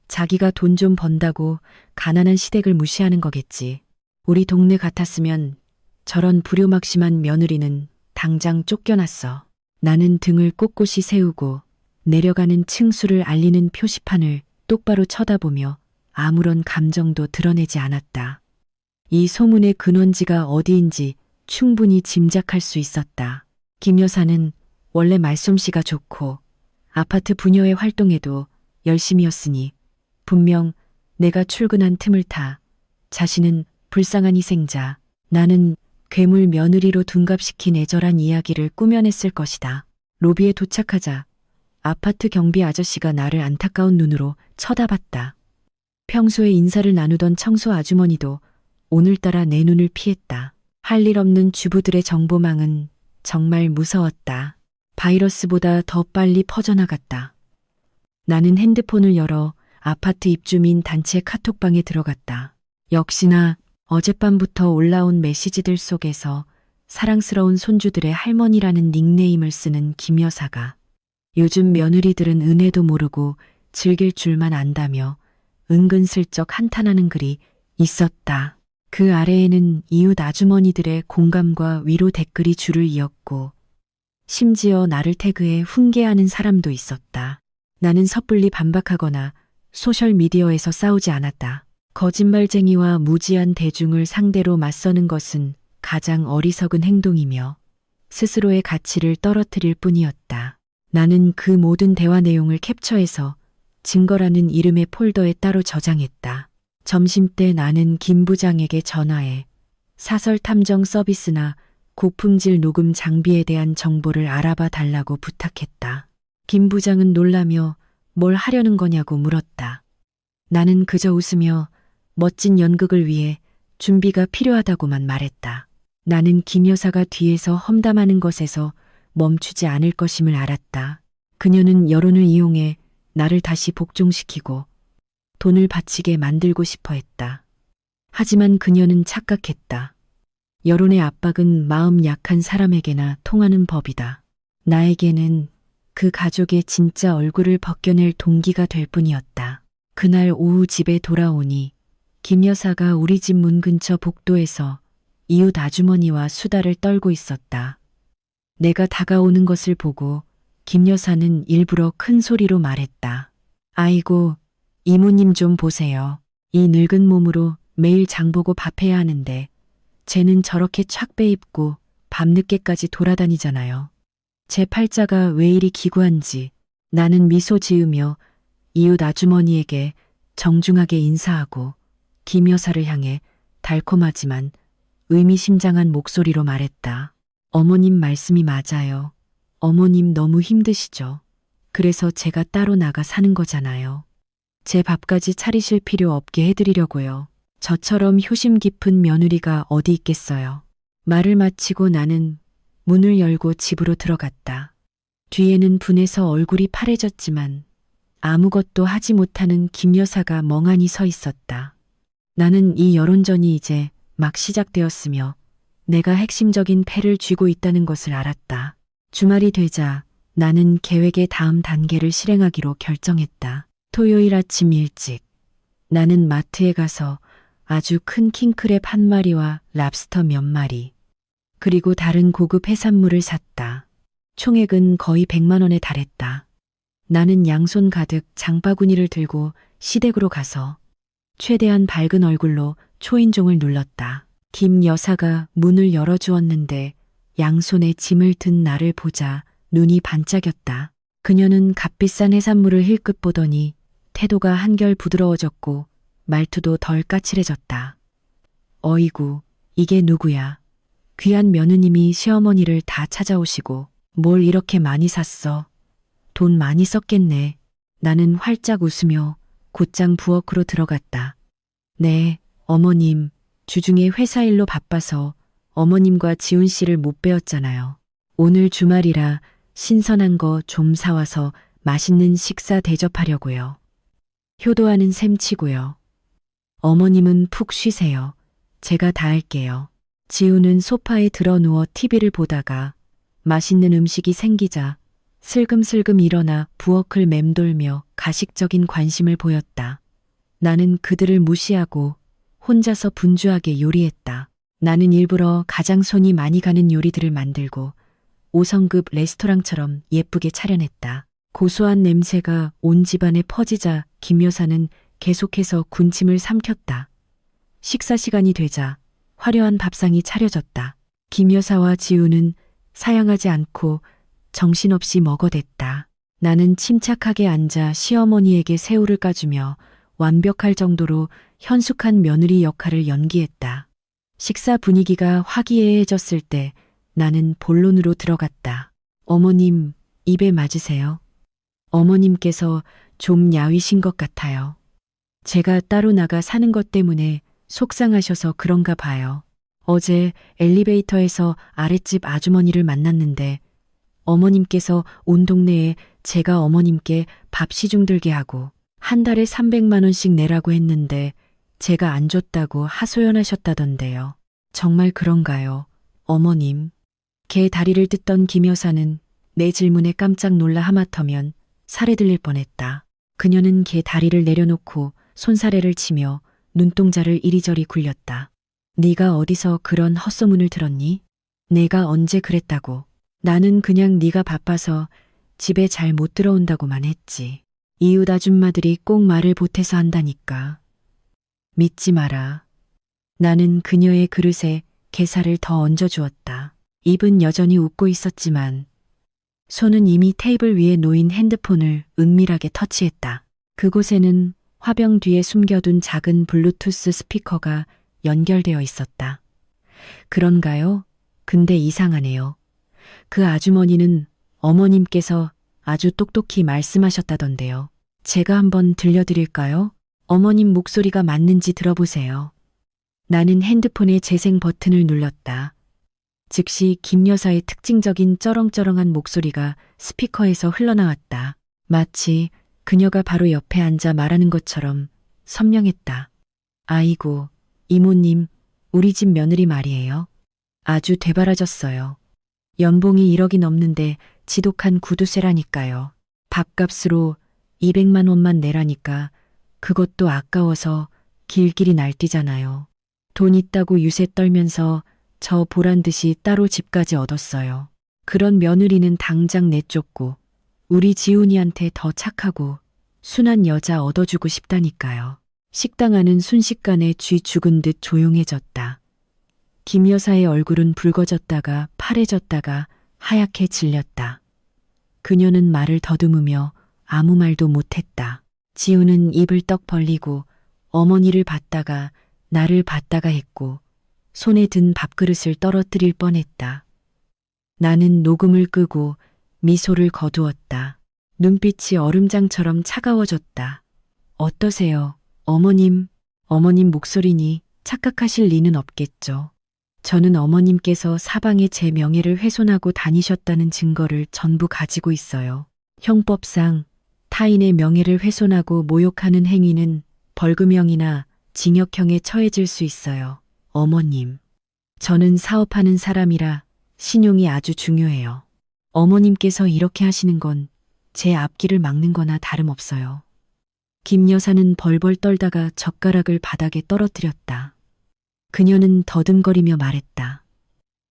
자기가 돈 좀 번다고 가난한 시댁을 무시하는 거겠지. 우리 동네 같았으면 저런 불효막심한 며느리는 당장 쫓겨났어. 나는 등을 꼿꼿이 세우고 내려가는 층수를 알리는 표시판을 똑바로 쳐다보며 아무런 감정도 드러내지 않았다. 이 소문의 근원지가 어디인지 충분히 짐작할 수 있었다. 김 여사는 원래 말솜씨가 좋고 아파트 부녀회 활동에도 열심이었으니 분명 내가 출근한 틈을 타 자신은 불쌍한 희생자, 나는 괴물 며느리로 둔갑시킨 애절한 이야기를 꾸며냈을 것이다. 로비에 도착하자 아파트 경비 아저씨가 나를 안타까운 눈으로 쳐다봤다. 평소에 인사를 나누던 청소 아주머니도 오늘따라 내 눈을 피했다. 할 일 없는 주부들의 정보망은 정말 무서웠다. 바이러스보다 더 빨리 퍼져나갔다. 나는 핸드폰을 열어 아파트 입주민 단체 카톡방에 들어갔다. 역시나 어젯밤부터 올라온 메시지들 속에서 사랑스러운 손주들의 할머니라는 닉네임을 쓰는 김 여사가 요즘 며느리들은 은혜도 모르고 즐길 줄만 안다며 은근슬쩍 한탄하는 글이 있었다. 그 아래에는 이웃 아주머니들의 공감과 위로 댓글이 줄을 이었고 심지어 나를 태그해 훈계하는 사람도 있었다. 나는 섣불리 반박하거나 소셜미디어에서 싸우지 않았다. 거짓말쟁이와 무지한 대중을 상대로 맞서는 것은 가장 어리석은 행동이며 스스로의 가치를 떨어뜨릴 뿐이었다. 나는 그 모든 대화 내용을 캡처해서 증거라는 이름의 폴더에 따로 저장했다. 점심때 나는 김 부장에게 전화해 사설 탐정 서비스나 고품질 녹음 장비에 대한 정보를 알아봐 달라고 부탁했다. 김 부장은 놀라며 뭘 하려는 거냐고 물었다. 나는 그저 웃으며 멋진 연극을 위해 준비가 필요하다고만 말했다. 나는 김 여사가 뒤에서 험담하는 것에서 멈추지 않을 것임을 알았다. 그녀는 여론을 이용해 나를 다시 복종시키고 돈을 바치게 만들고 싶어 했다. 하지만 그녀는 착각했다. 여론의 압박은 마음 약한 사람에게나 통하는 법이다. 나에게는 그 가족의 진짜 얼굴을 벗겨낼 동기가 될 뿐이었다. 그날 오후 집에 돌아오니 김 여사가 우리 집 문 근처 복도에서 이웃 아주머니와 수다를 떨고 있었다. 내가 다가오는 것을 보고 김 여사는 일부러 큰 소리로 말했다. 아이고, 이모님 좀 보세요. 이 늙은 몸으로 매일 장보고 밥해야 하는데 쟤는 저렇게 착배 입고 밤늦게까지 돌아다니잖아요. 제 팔자가 왜 이리 기구한지. 나는 미소 지으며 이웃 아주머니에게 정중하게 인사하고 김 여사를 향해 달콤하지만 의미심장한 목소리로 말했다. 어머님 말씀이 맞아요. 어머님 너무 힘드시죠. 그래서 제가 따로 나가 사는 거잖아요. 제 밥까지 차리실 필요 없게 해드리려고요. 저처럼 효심 깊은 며느리가 어디 있겠어요. 말을 마치고 나는 문을 열고 집으로 들어갔다. 뒤에는 분해서 얼굴이 파래졌지만 아무것도 하지 못하는 김 여사가 멍하니 서 있었다. 나는 이 여론전이 이제 막 시작되었으며 내가 핵심적인 패를 쥐고 있다는 것을 알았다. 주말이 되자 나는 계획의 다음 단계를 실행하기로 결정했다. 토요일 아침 일찍 나는 마트에 가서 아주 큰 킹크랩 한 마리와 랍스터 몇 마리 그리고 다른 고급 해산물을 샀다. 총액은 거의 100만 원에 달했다. 나는 양손 가득 장바구니를 들고 시댁으로 가서 최대한 밝은 얼굴로 초인종을 눌렀다. 김 여사가 문을 열어주었는데 양손에 짐을 든 나를 보자 눈이 반짝였다. 그녀는 값비싼 해산물을 힐끗 보더니 태도가 한결 부드러워졌고 말투도 덜 까칠해졌다. 어이구, 이게 누구야? 귀한 며느님이 시어머니를 다 찾아오시고 뭘 이렇게 많이 샀어? 돈 많이 썼겠네. 나는 활짝 웃으며 곧장 부엌으로 들어갔다. 네, 어머님, 주중에 회사 일로 바빠서 어머님과 지훈 씨를 못 뵈었잖아요. 오늘 주말이라 신선한 거 좀 사와서 맛있는 식사 대접하려고요. 효도하는 셈치고요. 어머님은 푹 쉬세요. 제가 다 할게요. 지훈은 소파에 드러누워 TV를 보다가 맛있는 음식이 생기자 슬금슬금 일어나 부엌을 맴돌며 가식적인 관심을 보였다. 나는 그들을 무시하고 혼자서 분주하게 요리했다. 나는 일부러 가장 손이 많이 가는 요리들을 만들고 5성급 레스토랑처럼 예쁘게 차려냈다. 고소한 냄새가 온 집안에 퍼지자 김 여사는 계속해서 군침을 삼켰다. 식사 시간이 되자 화려한 밥상이 차려졌다. 김 여사와 지우는 사양하지 않고 정신없이 먹어댔다. 나는 침착하게 앉아 시어머니에게 새우를 까주며 완벽할 정도로 현숙한 며느리 역할을 연기했다. 식사 분위기가 화기애애해졌을 때 나는 본론으로 들어갔다. 어머님, 입에 맞으세요. 어머님께서 좀 야위신 것 같아요. 제가 따로 나가 사는 것 때문에 속상하셔서 그런가 봐요. 어제 엘리베이터에서 아랫집 아주머니를 만났는데 어머님께서 온 동네에 제가 어머님께 밥 시중 들게 하고 한 달에 300만 원씩 내라고 했는데 제가 안 줬다고 하소연하셨다던데요. 정말 그런가요, 어머님? 개 다리를 뜯던 김 여사는 내 질문에 깜짝 놀라 하마터면 살에 들릴 뻔했다. 그녀는 개 다리를 내려놓고 손사래를 치며 눈동자를 이리저리 굴렸다. 네가 어디서 그런 헛소문을 들었니? 내가 언제 그랬다고. 나는 그냥 네가 바빠서 집에 잘 못 들어온다고만 했지. 이웃 아줌마들이 꼭 말을 보태서 한다니까. 믿지 마라. 나는 그녀의 그릇에 게살을 더 얹어주었다. 입은 여전히 웃고 있었지만 손은 이미 테이블 위에 놓인 핸드폰을 은밀하게 터치했다. 그곳에는 화병 뒤에 숨겨둔 작은 블루투스 스피커가 연결되어 있었다. 그런가요? 근데 이상하네요. 그 아주머니는 어머님께서 아주 똑똑히 말씀하셨다던데요. 제가 한번 들려드릴까요? 어머님 목소리가 맞는지 들어보세요. 나는 핸드폰의 재생 버튼을 눌렀다. 즉시 김 여사의 특징적인 쩌렁쩌렁한 목소리가 스피커에서 흘러나왔다. 마치 그녀가 바로 옆에 앉아 말하는 것처럼 선명했다. 아이고, 이모님, 우리 집 며느리 말이에요. 아주 되바라졌어요. 연봉이 1억이 넘는데 지독한 구두쇠라니까요. 밥값으로 200만 원만 내라니까 그것도 아까워서 길길이 날뛰잖아요. 돈 있다고 유세 떨면서 저 보란 듯이 따로 집까지 얻었어요. 그런 며느리는 당장 내쫓고 우리 지훈이한테 더 착하고 순한 여자 얻어주고 싶다니까요. 식당 안은 순식간에 쥐 죽은 듯 조용해졌다. 김 여사의 얼굴은 붉어졌다가 파래졌다가 하얗게 질렸다. 그녀는 말을 더듬으며 아무 말도 못했다. 지우는 입을 떡 벌리고 어머니를 봤다가 나를 봤다가 했고 손에 든 밥그릇을 떨어뜨릴 뻔했다. 나는 녹음을 끄고 미소를 거두었다. 눈빛이 얼음장처럼 차가워졌다. 어떠세요, 어머님? 어머님 목소리니 착각하실 리는 없겠죠. 저는 어머님께서 사방에 제 명예를 훼손하고 다니셨다는 증거를 전부 가지고 있어요. 형법상 타인의 명예를 훼손하고 모욕하는 행위는 벌금형이나 징역형에 처해질 수 있어요. 어머님, 저는 사업하는 사람이라 신용이 아주 중요해요. 어머님께서 이렇게 하시는 건 제 앞길을 막는 거나 다름없어요. 김 여사는 벌벌 떨다가 젓가락을 바닥에 떨어뜨렸다. 그녀는 더듬거리며 말했다.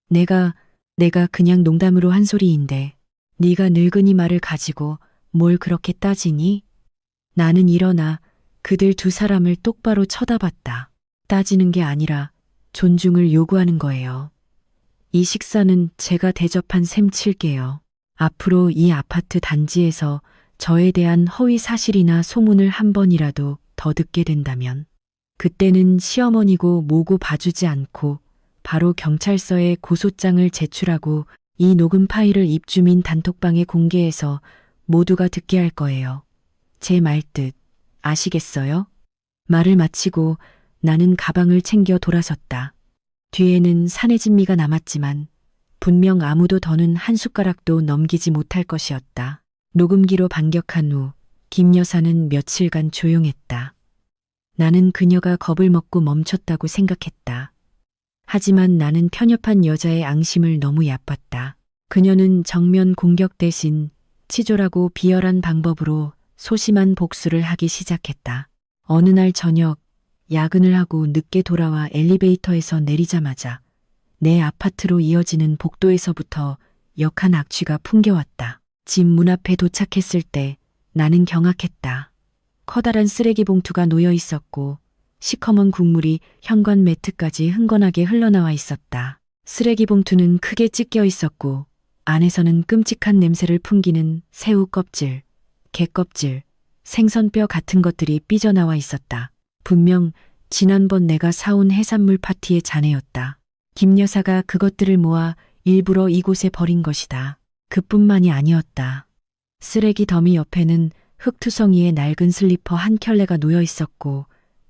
내가 그냥 농담으로 한 소리인데 네가 늙은이 말을 가지고 뭘 그렇게 따지니? 나는 일어나 그들 두 사람을 똑바로 쳐다봤다. 따지는 게 아니라 존중을 요구하는 거예요. 이 식사는 제가 대접한 셈 칠게요. 앞으로 이 아파트 단지에서 저에 대한 허위 사실이나 소문을 한 번이라도 더 듣게 된다면 그때는 시어머니고 뭐고 봐주지 않고 바로 경찰서에 고소장을 제출하고 이 녹음 파일을 입주민 단톡방에 공개해서 모두가 듣게 할 거예요. 제 말 뜻 아시겠어요? 말을 마치고 나는 가방을 챙겨 돌아섰다. 뒤에는 산해진미가 남았지만 분명 아무도 더는 한 숟가락도 넘기지 못할 것이었다. 녹음기로 반격한 후 김 여사는 며칠간 조용했다. 나는 그녀가 겁을 먹고 멈췄다고 생각했다. 하지만 나는 편협한 여자의 앙심을 너무 얕봤다. 그녀는 정면 공격 대신 치졸하고 비열한 방법으로 소심한 복수를 하기 시작했다. 어느 날 저녁 야근을 하고 늦게 돌아와 엘리베이터에서 내리자마자 내 아파트로 이어지는 복도에서부터 역한 악취가 풍겨왔다. 집 문 앞에 도착했을 때 나는 경악했다. 커다란 쓰레기 봉투가 놓여 있었고 시커먼 국물이 현관 매트까지 흥건하게 흘러나와 있었다. 쓰레기 봉투는 크게 찢겨 있었고 안에서는 끔찍한 냄새를 풍기는 새우 껍질, 개 껍질, 생선뼈 같은 것들이 삐져나와 있었다. 분명 지난번 내가 사온 해산물 파티의 잔해였다. 김 여사가 그것들을 모아 일부러 이곳에 버린 것이다. 그뿐만이 아니었다. 쓰레기 더미 옆에는 흙투성이에 낡은 슬리퍼 한 켤레가 놓여 있었고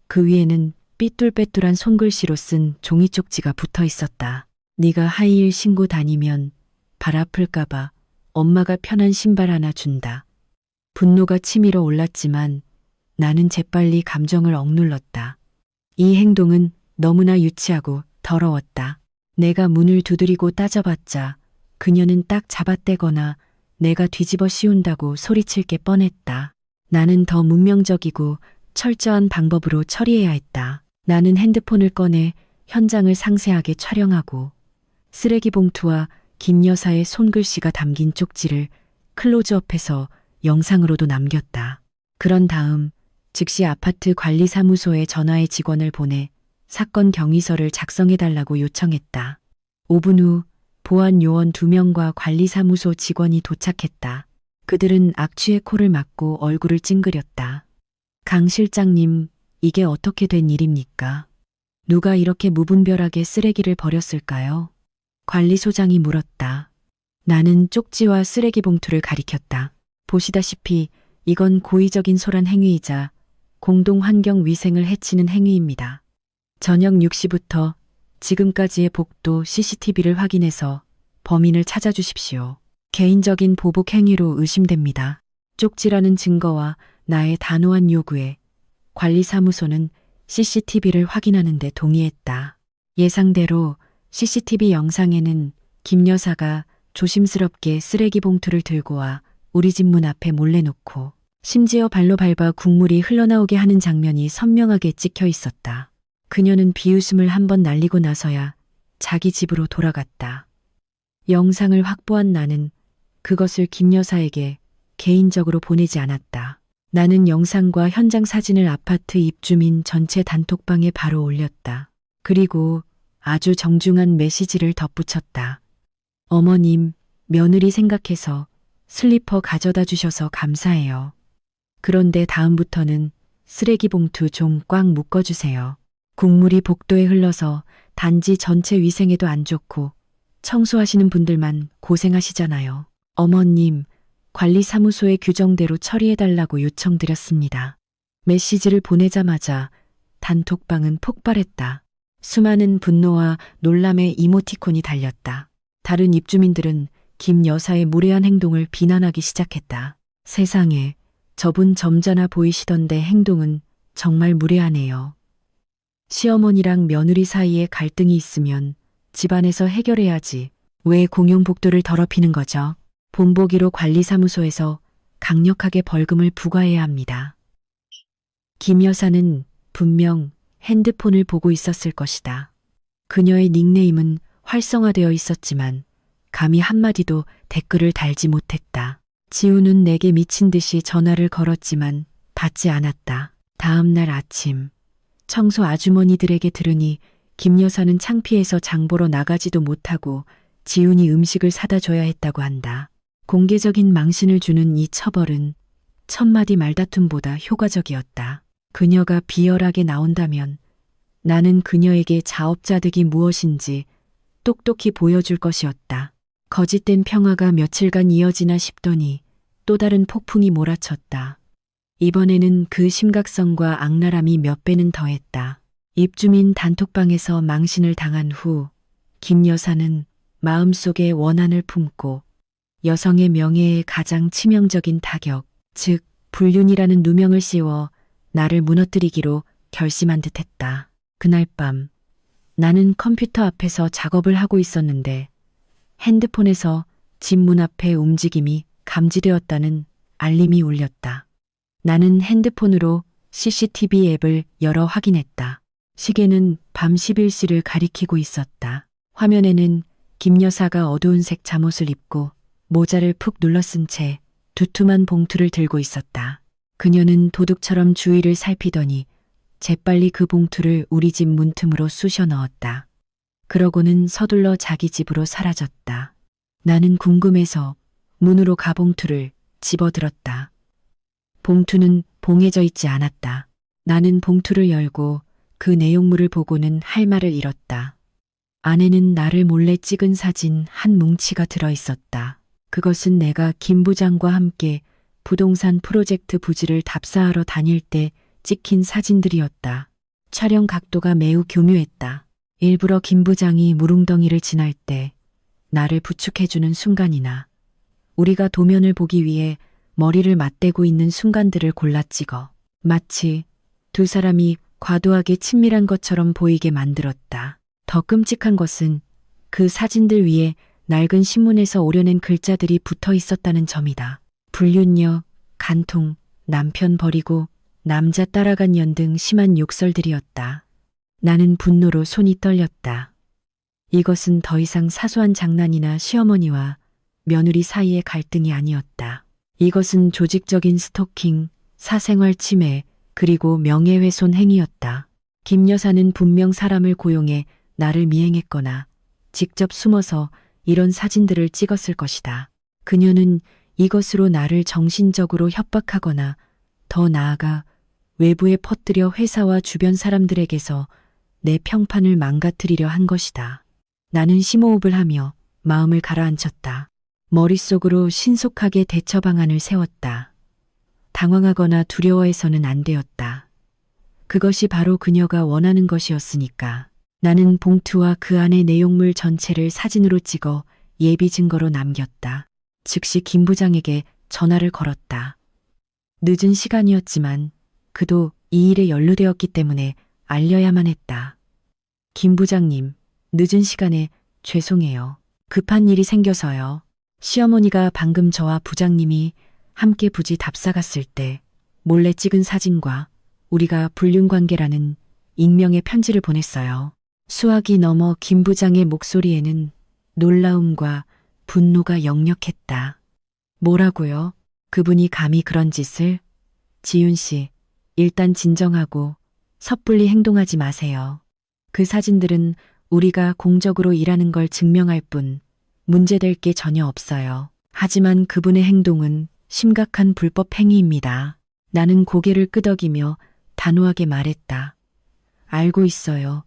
그 위에는 삐뚤빼뚤한 손글씨로 쓴 종이 쪽지가 붙어 있었다. 네가 하이힐 신고 다니면 발 아플까봐 엄마가 편한 신발 하나 준다. 분노가 치밀어 올랐지만 나는 재빨리 감정을 억눌렀다. 이 행동은 너무나 유치하고 더러웠다. 내가 문을 두드리고 따져봤자 그녀는 딱 잡아떼거나 내가 뒤집어 씌운다고 소리칠 게 뻔했다. 나는 더 문명적이고 철저한 방법으로 처리해야 했다. 나는 핸드폰을 꺼내 현장을 상세하게 촬영하고 쓰레기 봉투와 김 여사의 손글씨가 담긴 쪽지를 클로즈업해서 영상으로도 남겼다. 그런 다음 즉시 아파트 관리사무소에 전화해 직원을 보내 사건 경위서를 작성해달라고 요청했다. 5분 후 보안 요원 2명과 관리사무소 직원이 도착했다. 그들은 악취의 코를 막고 얼굴을 찡그렸다. 강 실장님, 이게 어떻게 된 일입니까? 누가 이렇게 무분별하게 쓰레기를 버렸을까요? 관리소장이 물었다. 나는 쪽지와 쓰레기 봉투를 가리켰다. 보시다시피 이건 고의적인 소란 행위이자 공동 환경 위생을 해치는 행위입니다. 저녁 6시부터 지금까지의 복도 CCTV를 확인해서 범인을 찾아주십시오. 개인적인 보복 행위로 의심됩니다. 쪽지라는 증거와 나의 단호한 요구에 관리사무소는 CCTV를 확인하는 데 동의했다. 예상대로 CCTV 영상에는 김 여사가 조심스럽게 쓰레기 봉투를 들고 와 우리 집 문 앞에 몰래 놓고 심지어 발로 밟아 국물이 흘러나오게 하는 장면이 선명하게 찍혀 있었다. 그녀는 비웃음을 한번 날리고 나서야 자기 집으로 돌아갔다. 영상을 확보한 나는 그것을 김 여사에게 개인적으로 보내지 않았다. 나는 영상과 현장 사진을 아파트 입주민 전체 단톡방에 바로 올렸다. 그리고 아주 정중한 메시지를 덧붙였다. 어머님, 며느리 생각해서 슬리퍼 가져다 주셔서 감사해요. 그런데 다음부터는 쓰레기 봉투 좀 꽉 묶어주세요. 국물이 복도에 흘러서 단지 전체 위생에도 안 좋고 청소하시는 분들만 고생하시잖아요. 어머님, 관리사무소의 규정대로 처리해달라고 요청드렸습니다. 메시지를 보내자마자 단톡방은 폭발했다. 수많은 분노와 놀람의 이모티콘이 달렸다. 다른 입주민들은 김 여사의 무례한 행동을 비난하기 시작했다. 세상에, 저분 점잖아 보이시던데 행동은 정말 무례하네요. 시어머니랑 며느리 사이에 갈등이 있으면 집안에서 해결해야지 왜 공용복도를 더럽히는 거죠? 본보기로 관리사무소에서 강력하게 벌금을 부과해야 합니다. 김 여사는 분명 핸드폰을 보고 있었을 것이다. 그녀의 닉네임은 활성화되어 있었지만 감히 한마디도 댓글을 달지 못했다. 지우는 내게 미친 듯이 전화를 걸었지만 받지 않았다. 다음 날 아침 청소 아주머니들에게 들으니 김 여사는 창피해서 장 보러 나가지도 못하고 지훈이 음식을 사다 줘야 했다고 한다. 공개적인 망신을 주는 이 처벌은 천마디 말다툼보다 효과적이었다. 그녀가 비열하게 나온다면 나는 그녀에게 자업자득이 무엇인지 똑똑히 보여줄 것이었다. 거짓된 평화가 며칠간 이어지나 싶더니 또 다른 폭풍이 몰아쳤다. 이번에는 그 심각성과 악랄함이 몇 배는 더했다. 입주민 단톡방에서 망신을 당한 후 김 여사는 마음속에 원한을 품고 여성의 명예에 가장 치명적인 타격, 즉 불륜이라는 누명을 씌워 나를 무너뜨리기로 결심한 듯했다. 그날 밤 나는 컴퓨터 앞에서 작업을 하고 있었는데 핸드폰에서 집 문 앞에 움직임이 감지되었다는 알림이 울렸다. 나는 핸드폰으로 CCTV 앱을 열어 확인했다. 시계는 밤 11시를 가리키고 있었다. 화면에는 김 여사가 어두운 색 잠옷을 입고 모자를 푹 눌러쓴 채 두툼한 봉투를 들고 있었다. 그녀는 도둑처럼 주위를 살피더니 재빨리 그 봉투를 우리 집 문틈으로 쑤셔 넣었다. 그러고는 서둘러 자기 집으로 사라졌다. 나는 궁금해서 문으로 가봉투를 집어들었다. 봉투는 봉해져 있지 않았다. 나는 봉투를 열고 그 내용물을 보고는 할 말을 잃었다. 안에는 나를 몰래 찍은 사진 한 뭉치가 들어 있었다. 그것은 내가 김 부장과 함께 부동산 프로젝트 부지를 답사하러 다닐 때 찍힌 사진들이었다. 촬영 각도가 매우 교묘했다. 일부러 김 부장이 무릉덩이를 지날 때 나를 부축해주는 순간이나 우리가 도면을 보기 위해 머리를 맞대고 있는 순간들을 골라 찍어 마치 두 사람이 과도하게 친밀한 것처럼 보이게 만들었다. 더 끔찍한 것은 그 사진들 위에 낡은 신문에서 오려낸 글자들이 붙어 있었다는 점이다. 불륜녀, 간통, 남편 버리고 남자 따라간 년 등 심한 욕설들이었다. 나는 분노로 손이 떨렸다. 이것은 더 이상 사소한 장난이나 시어머니와 며느리 사이의 갈등이 아니었다. 이것은 조직적인 스토킹, 사생활 침해, 그리고 명예훼손 행위였다. 김 여사는 분명 사람을 고용해 나를 미행했거나 직접 숨어서 이런 사진들을 찍었을 것이다. 그녀는 이것으로 나를 정신적으로 협박하거나 더 나아가 외부에 퍼뜨려 회사와 주변 사람들에게서 내 평판을 망가뜨리려 한 것이다. 나는 심호흡을 하며 마음을 가라앉혔다. 머릿속으로 신속하게 대처 방안을 세웠다. 당황하거나 두려워해서는 안 되었다. 그것이 바로 그녀가 원하는 것이었으니까. 나는 봉투와 그 안의 내용물 전체를 사진으로 찍어 예비 증거로 남겼다. 즉시 김 부장에게 전화를 걸었다. 늦은 시간이었지만 그도 이 일에 연루되었기 때문에 알려야만 했다. 김 부장님, 늦은 시간에 죄송해요. 급한 일이 생겨서요. 시어머니가 방금 저와 부장님이 함께 부지 답사 갔을 때 몰래 찍은 사진과 우리가 불륜 관계라는 익명의 편지를 보냈어요. 수화기 넘어 김 부장의 목소리에는 놀라움과 분노가 역력했다. 뭐라고요? 그분이 감히 그런 짓을? 지윤 씨, 일단 진정하고 섣불리 행동하지 마세요. 그 사진들은 우리가 공적으로 일하는 걸 증명할 뿐 문제될 게 전혀 없어요. 하지만 그분의 행동은 심각한 불법 행위입니다. 나는 고개를 끄덕이며 단호하게 말했다. 알고 있어요.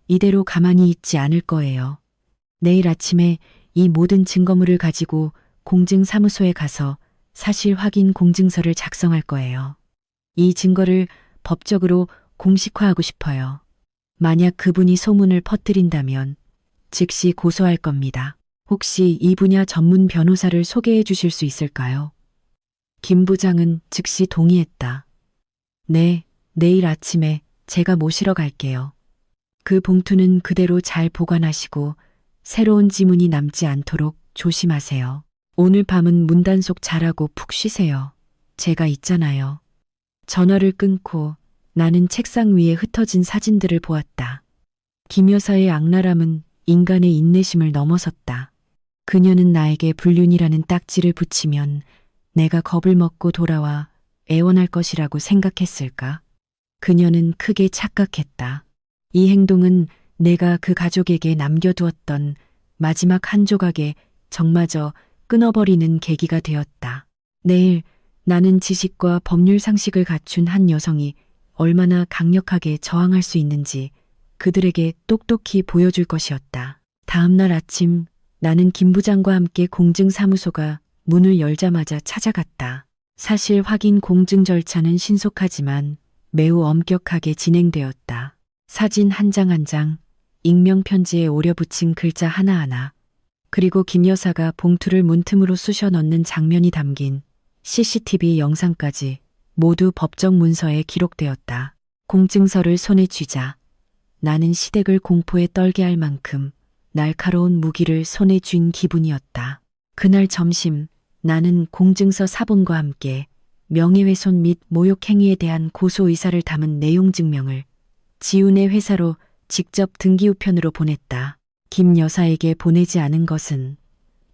이대로 가만히 있지 않을 거예요. 내일 아침에 이 모든 증거물을 가지고 공증사무소에 가서 사실 확인 공증서를 작성할 거예요. 이 증거를 법적으로 공식화하고 싶어요. 만약 그분이 소문을 퍼뜨린다면 즉시 고소할 겁니다. 혹시 이 분야 전문 변호사를 소개해 주실 수 있을까요? 김 부장은 즉시 동의했다. 네, 내일 아침에 제가 모시러 갈게요. 그 봉투는 그대로 잘 보관하시고 새로운 지문이 남지 않도록 조심하세요. 오늘 밤은 문단속 잘하고 푹 쉬세요. 제가 있잖아요. 전화를 끊고 나는 책상 위에 흩어진 사진들을 보았다. 김 여사의 악랄함은 인간의 인내심을 넘어섰다. 그녀는 나에게 불륜이라는 딱지를 붙이면 내가 겁을 먹고 돌아와 애원할 것이라고 생각했을까? 그녀는 크게 착각했다. 이 행동은 내가 그 가족에게 남겨두었던 마지막 한 조각의 정마저 끊어버리는 계기가 되었다. 내일 나는 지식과 법률 상식을 갖춘 한 여성이 얼마나 강력하게 저항할 수 있는지 그들에게 똑똑히 보여줄 것이었다. 다음 날 아침 나는 김 부장과 함께 공증사무소가 문을 열자마자 찾아갔다. 사실 확인 공증 절차는 신속하지만 매우 엄격하게 진행되었다. 사진 한 장 한 장, 익명 편지에 오려 붙인 글자 하나하나, 그리고 김 여사가 봉투를 문틈으로 쑤셔 넣는 장면이 담긴 CCTV 영상까지 모두 법정 문서에 기록되었다. 공증서를 손에 쥐자 나는 시댁을 공포에 떨게 할 만큼 날카로운 무기를 손에 쥔 기분이었다. 그날 점심 나는 공증서 사본과 함께 명예훼손 및 모욕행위에 대한 고소 의사를 담은 내용 증명을 지훈의 회사로 직접 등기우편으로 보냈다. 김 여사에게 보내지 않은 것은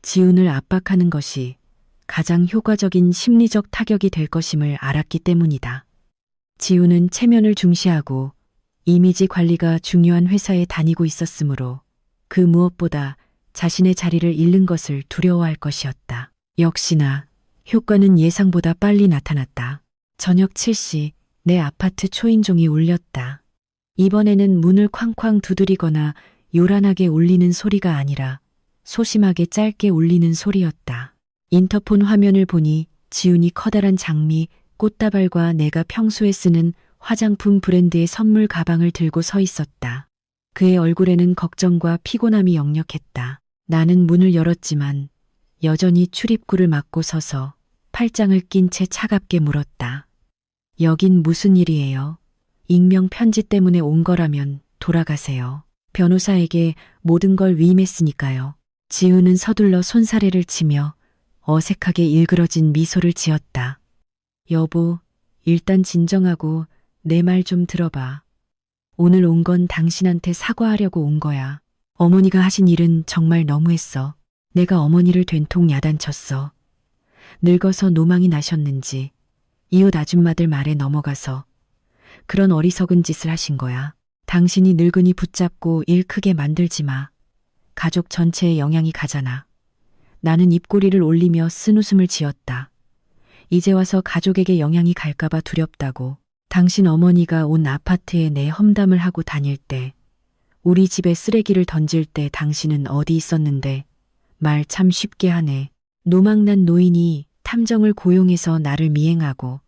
지훈을 압박하는 것이 가장 효과적인 심리적 타격이 될 것임을 알았기 때문이다. 지훈은 체면을 중시하고 이미지 관리가 중요한 회사에 다니고 있었으므로 그 무엇보다 자신의 자리를 잃는 것을 두려워할 것이었다. 역시나 효과는 예상보다 빨리 나타났다. 저녁 7시 내 아파트 초인종이 울렸다. 이번에는 문을 쾅쾅 두드리거나 요란하게 울리는 소리가 아니라 소심하게 짧게 울리는 소리였다. 인터폰 화면을 보니 지훈이 커다란 장미, 꽃다발과 내가 평소에 쓰는 화장품 브랜드의 선물 가방을 들고 서 있었다. 그의 얼굴에는 걱정과 피곤함이 역력했다. 나는 문을 열었지만 여전히 출입구를 막고 서서 팔짱을 낀 채 차갑게 물었다. 여긴 무슨 일이에요? 익명 편지 때문에 온 거라면 돌아가세요. 변호사에게 모든 걸 위임했으니까요. 지훈은 서둘러 손사래를 치며 어색하게 일그러진 미소를 지었다. 여보, 일단 진정하고 내 말 좀 들어봐. 오늘 온 건 당신한테 사과하려고 온 거야. 어머니가 하신 일은 정말 너무했어. 내가 어머니를 된통 야단쳤어. 늙어서 노망이 나셨는지 이웃 아줌마들 말에 넘어가서 그런 어리석은 짓을 하신 거야. 당신이 늙은이 붙잡고 일 크게 만들지 마. 가족 전체에 영향이 가잖아. 나는 입꼬리를 올리며 쓴웃음을 지었다. 이제 와서 가족에게 영향이 갈까봐 두렵다고. 당신 어머니가 온 아파트에 내 험담을 하고 다닐 때, 우리 집에 쓰레기를 던질 때 당신은 어디 있었는데, 말 참 쉽게 하네. 노망난 노인이 탐정을 고용해서 나를 미행하고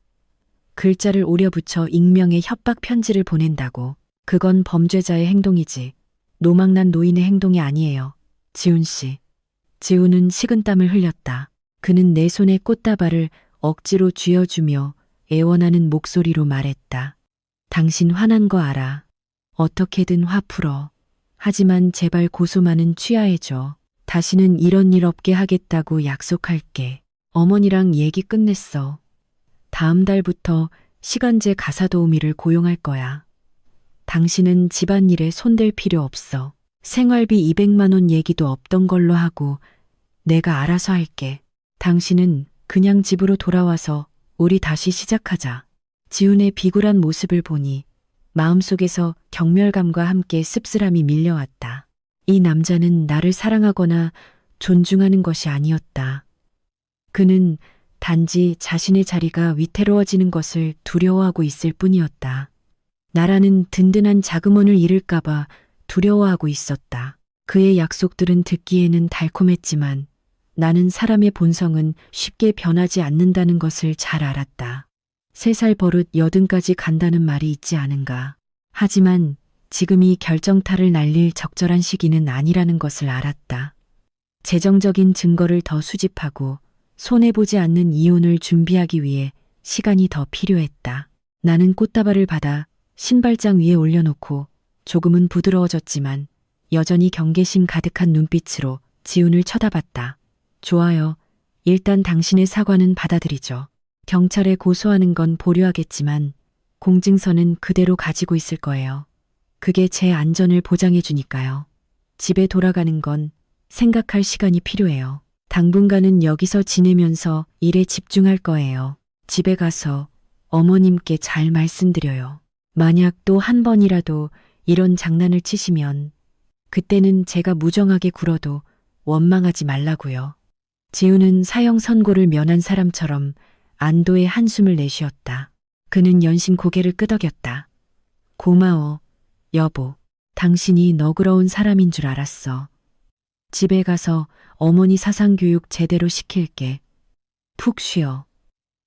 글자를 오려 붙여 익명의 협박 편지를 보낸다고. 그건 범죄자의 행동이지 노망난 노인의 행동이 아니에요. 지훈 씨. 지훈은 식은땀을 흘렸다. 그는 내 손에 꽃다발을 억지로 쥐어주며 애원하는 목소리로 말했다. 당신 화난 거 알아. 어떻게든 화 풀어. 하지만 제발 고소만은 취하해줘. 다시는 이런 일 없게 하겠다고 약속할게. 어머니랑 얘기 끝냈어. 다음 달부터 시간제 가사 도우미를 고용할 거야. 당신은 집안일에 손댈 필요 없어. 생활비 200만 원 얘기도 없던 걸로 하고 내가 알아서 할게. 당신은 그냥 집으로 돌아와서 우리 다시 시작하자. 지훈의 비굴한 모습을 보니 마음속에서 경멸감과 함께 씁쓸함이 밀려왔다. 이 남자는 나를 사랑하거나 존중하는 것이 아니었다. 그는 단지 자신의 자리가 위태로워지는 것을 두려워하고 있을 뿐이었다. 나라는 든든한 자금원을 잃을까봐 두려워하고 있었다. 그의 약속들은 듣기에는 달콤했지만 나는 사람의 본성은 쉽게 변하지 않는다는 것을 잘 알았다. 3살 버릇 80까지 간다는 말이 있지 않은가. 하지만 지금이 결정타를 날릴 적절한 시기는 아니라는 것을 알았다. 재정적인 증거를 더 수집하고 손해보지 않는 이혼을 준비하기 위해 시간이 더 필요했다. 나는 꽃다발을 받아 신발장 위에 올려놓고 조금은 부드러워졌지만 여전히 경계심 가득한 눈빛으로 지훈을 쳐다봤다. 좋아요. 일단 당신의 사과는 받아들이죠. 경찰에 고소하는 건 보류하겠지만 공증서는 그대로 가지고 있을 거예요. 그게 제 안전을 보장해 주니까요. 집에 돌아가는 건 생각할 시간이 필요해요. 당분간은 여기서 지내면서 일에 집중할 거예요. 집에 가서 어머님께 잘 말씀드려요. 만약 또 한 번이라도 이런 장난을 치시면 그때는 제가 무정하게 굴어도 원망하지 말라고요. 지훈은 사형 선고를 면한 사람처럼 안도의 한숨을 내쉬었다. 그는 연신 고개를 끄덕였다. 고마워, 여보. 당신이 너그러운 사람인 줄 알았어. 집에 가서 어머니 사상교육 제대로 시킬게. 푹 쉬어.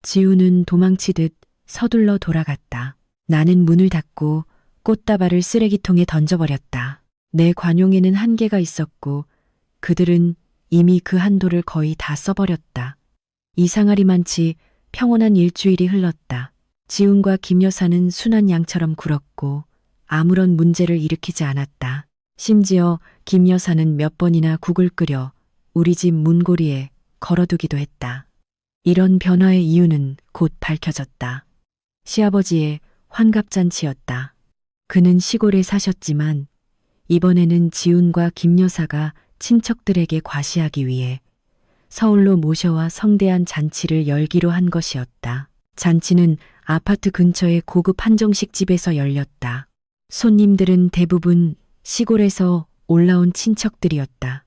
지훈은 도망치듯 서둘러 돌아갔다. 나는 문을 닫고 꽃다발을 쓰레기통에 던져버렸다. 내 관용에는 한계가 있었고 그들은 이미 그 한도를 거의 다 써버렸다. 이상하리만치 평온한 일주일이 흘렀다. 지훈과 김 여사는 순한 양처럼 굴었고 아무런 문제를 일으키지 않았다. 심지어 김 여사는 몇 번이나 국을 끓여 우리 집 문고리에 걸어두기도 했다. 이런 변화의 이유는 곧 밝혀졌다. 시아버지의 환갑잔치였다. 그는 시골에 사셨지만 이번에는 지훈과 김 여사가 친척들에게 과시하기 위해 서울로 모셔와 성대한 잔치를 열기로 한 것이었다. 잔치는 아파트 근처의 고급 한정식 집에서 열렸다. 손님들은 대부분 시골에서 올라온 친척들이었다.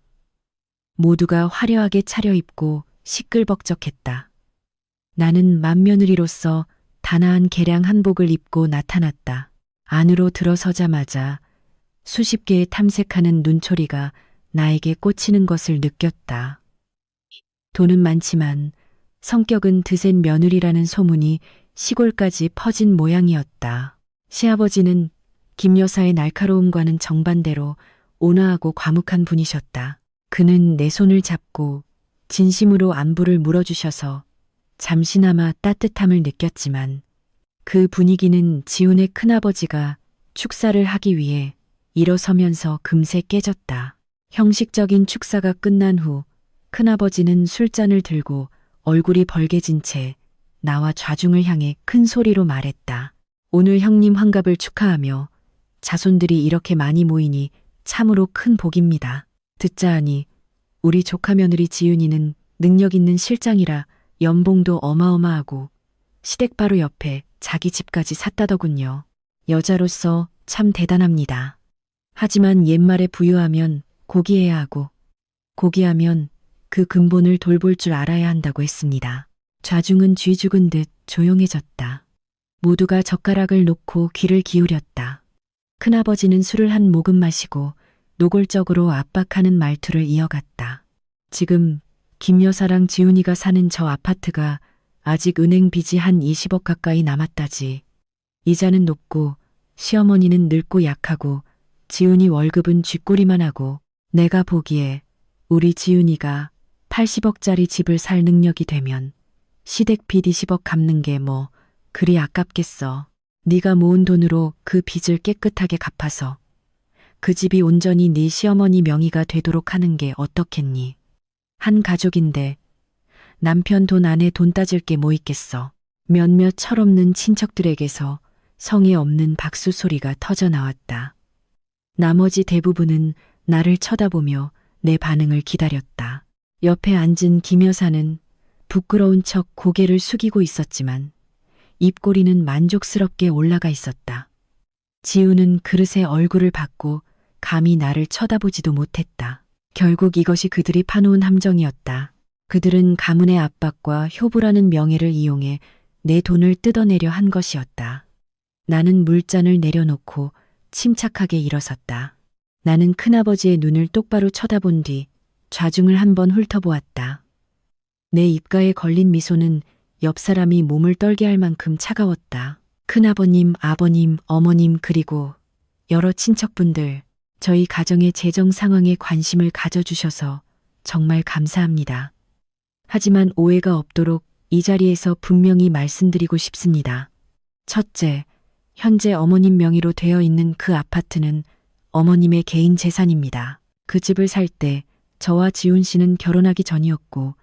모두가 화려하게 차려입고 시끌벅적했다. 나는 맏며느리로서 단아한 개량 한복을 입고 나타났다. 안으로 들어서자마자 수십 개의 탐색하는 눈초리가 나에게 꽂히는 것을 느꼈다. 돈은 많지만 성격은 드센 며느리라는 소문이 시골까지 퍼진 모양이었다. 시아버지는 김 여사의 날카로움과는 정반대로 온화하고 과묵한 분이셨다. 그는 내 손을 잡고 진심으로 안부를 물어주셔서 잠시나마 따뜻함을 느꼈지만 그 분위기는 지훈의 큰아버지가 축사를 하기 위해 일어서면서 금세 깨졌다. 형식적인 축사가 끝난 후 큰아버지는 술잔을 들고 얼굴이 벌개진 채 나와 좌중을 향해 큰 소리로 말했다. 오늘 형님 환갑을 축하하며 자손들이 이렇게 많이 모이니 참으로 큰 복입니다. 듣자 하니 우리 조카 며느리 지윤이는 능력 있는 실장이라 연봉도 어마어마하고 시댁 바로 옆에 자기 집까지 샀다더군요. 여자로서 참 대단합니다. 하지만 옛말에 부유하면 고기해야 하고 고기하면 그 근본을 돌볼 줄 알아야 한다고 했습니다. 좌중은 쥐 죽은 듯 조용해졌다. 모두가 젓가락을 놓고 귀를 기울였다. 큰아버지는 술을 한 모금 마시고 노골적으로 압박하는 말투를 이어갔다. 지금 김 여사랑 지훈이가 사는 저 아파트가 아직 은행 빚이 한 20억 가까이 남았다지. 이자는 높고 시어머니는 늙고 약하고 지훈이 월급은 쥐꼬리만 하고 내가 보기에 우리 지훈이가 80억짜리 집을 살 능력이 되면 시댁 빚 20억 갚는 게 뭐 그리 아깝겠어. 네가 모은 돈으로 그 빚을 깨끗하게 갚아서 그 집이 온전히 네 시어머니 명의가 되도록 하는 게 어떻겠니? 한 가족인데 남편 돈 안에 돈 따질 게 뭐 있겠어. 몇몇 철없는 친척들에게서 성의 없는 박수 소리가 터져 나왔다. 나머지 대부분은 나를 쳐다보며 내 반응을 기다렸다. 옆에 앉은 김 여사는 부끄러운 척 고개를 숙이고 있었지만 입꼬리는 만족스럽게 올라가 있었다. 지우는 그릇에 얼굴을 받고 감히 나를 쳐다보지도 못했다. 결국 이것이 그들이 파놓은 함정이었다. 그들은 가문의 압박과 효부라는 명예를 이용해 내 돈을 뜯어내려 한 것이었다. 나는 물잔을 내려놓고 침착하게 일어섰다. 나는 큰아버지의 눈을 똑바로 쳐다본 뒤 좌중을 한번 훑어보았다. 내 입가에 걸린 미소는 옆 사람이 몸을 떨게 할 만큼 차가웠다. 큰아버님, 아버님, 어머님 그리고 여러 친척분들, 저희 가정의 재정 상황에 관심을 가져주셔서 정말 감사합니다. 하지만 오해가 없도록 이 자리에서 분명히 말씀드리고 싶습니다. 첫째, 현재 어머님 명의로 되어 있는 그 아파트는 어머님의 개인 재산입니다. 그 집을 살 때 저와 지훈 씨는 결혼하기 전이었고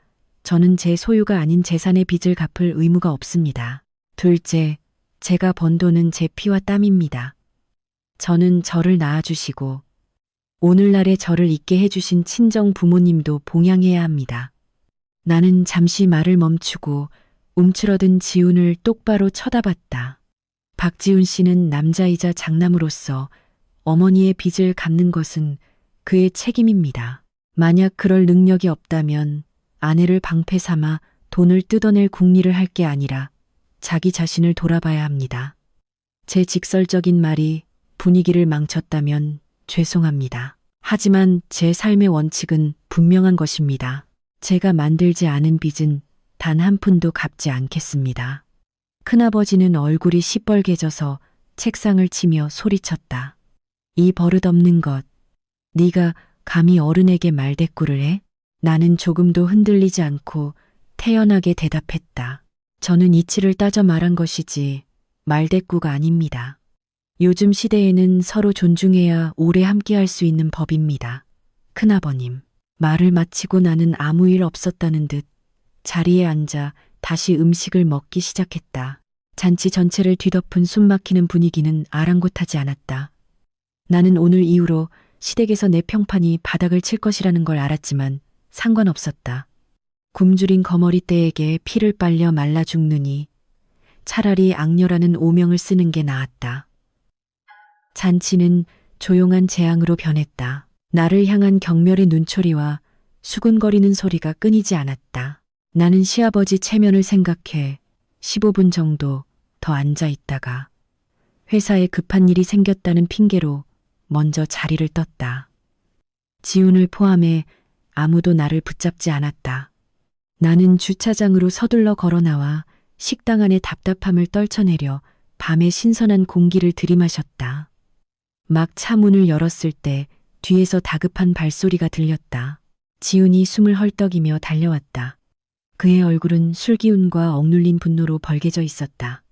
저는 제 소유가 아닌 재산의 빚을 갚을 의무가 없습니다. 둘째, 제가 번 돈은 제 피와 땀입니다. 저는 저를 낳아주시고 오늘날의 저를 있게 해주신 친정 부모님도 봉양해야 합니다. 나는 잠시 말을 멈추고 움츠러든 지훈을 똑바로 쳐다봤다. 박지훈 씨는 남자이자 장남으로서 어머니의 빚을 갚는 것은 그의 책임입니다. 만약 그럴 능력이 없다면 아내를 방패 삼아 돈을 뜯어낼 궁리를 할 게 아니라 자기 자신을 돌아봐야 합니다. 제 직설적인 말이 분위기를 망쳤다면 죄송합니다. 하지만 제 삶의 원칙은 분명한 것입니다. 제가 만들지 않은 빚은 단 한 푼도 갚지 않겠습니다. 큰아버지는 얼굴이 시뻘개져서 책상을 치며 소리쳤다. 이 버릇없는 것, 네가 감히 어른에게 말대꾸를 해? 나는 조금도 흔들리지 않고 태연하게 대답했다. 저는 이치를 따져 말한 것이지 말대꾸가 아닙니다. 요즘 시대에는 서로 존중해야 오래 함께할 수 있는 법입니다. 큰아버님. 말을 마치고 나는 아무 일 없었다는 듯 자리에 앉아 다시 음식을 먹기 시작했다. 잔치 전체를 뒤덮은 숨막히는 분위기는 아랑곳하지 않았다. 나는 오늘 이후로 시댁에서 내 평판이 바닥을 칠 것이라는 걸 알았지만 상관없었다. 굶주린 거머리떼에게 피를 빨려 말라 죽느니 차라리 악녀라는 오명을 쓰는 게 나았다. 잔치는 조용한 재앙으로 변했다. 나를 향한 경멸의 눈초리와 수군거리는 소리가 끊이지 않았다. 나는 시아버지 체면을 생각해 15분 정도 더 앉아 있다가 회사에 급한 일이 생겼다는 핑계로 먼저 자리를 떴다. 지훈을 포함해 아무도 나를 붙잡지 않았다. 나는 주차장으로 서둘러 걸어 나와 식당 안의 답답함을 떨쳐내려 밤의 신선한 공기를 들이마셨다. 막 차 문을 열었을 때 뒤에서 다급한 발소리가 들렸다. 지훈이 숨을 헐떡이며 달려왔다. 그의 얼굴은 술기운과 억눌린 분노로 벌개져 있었다.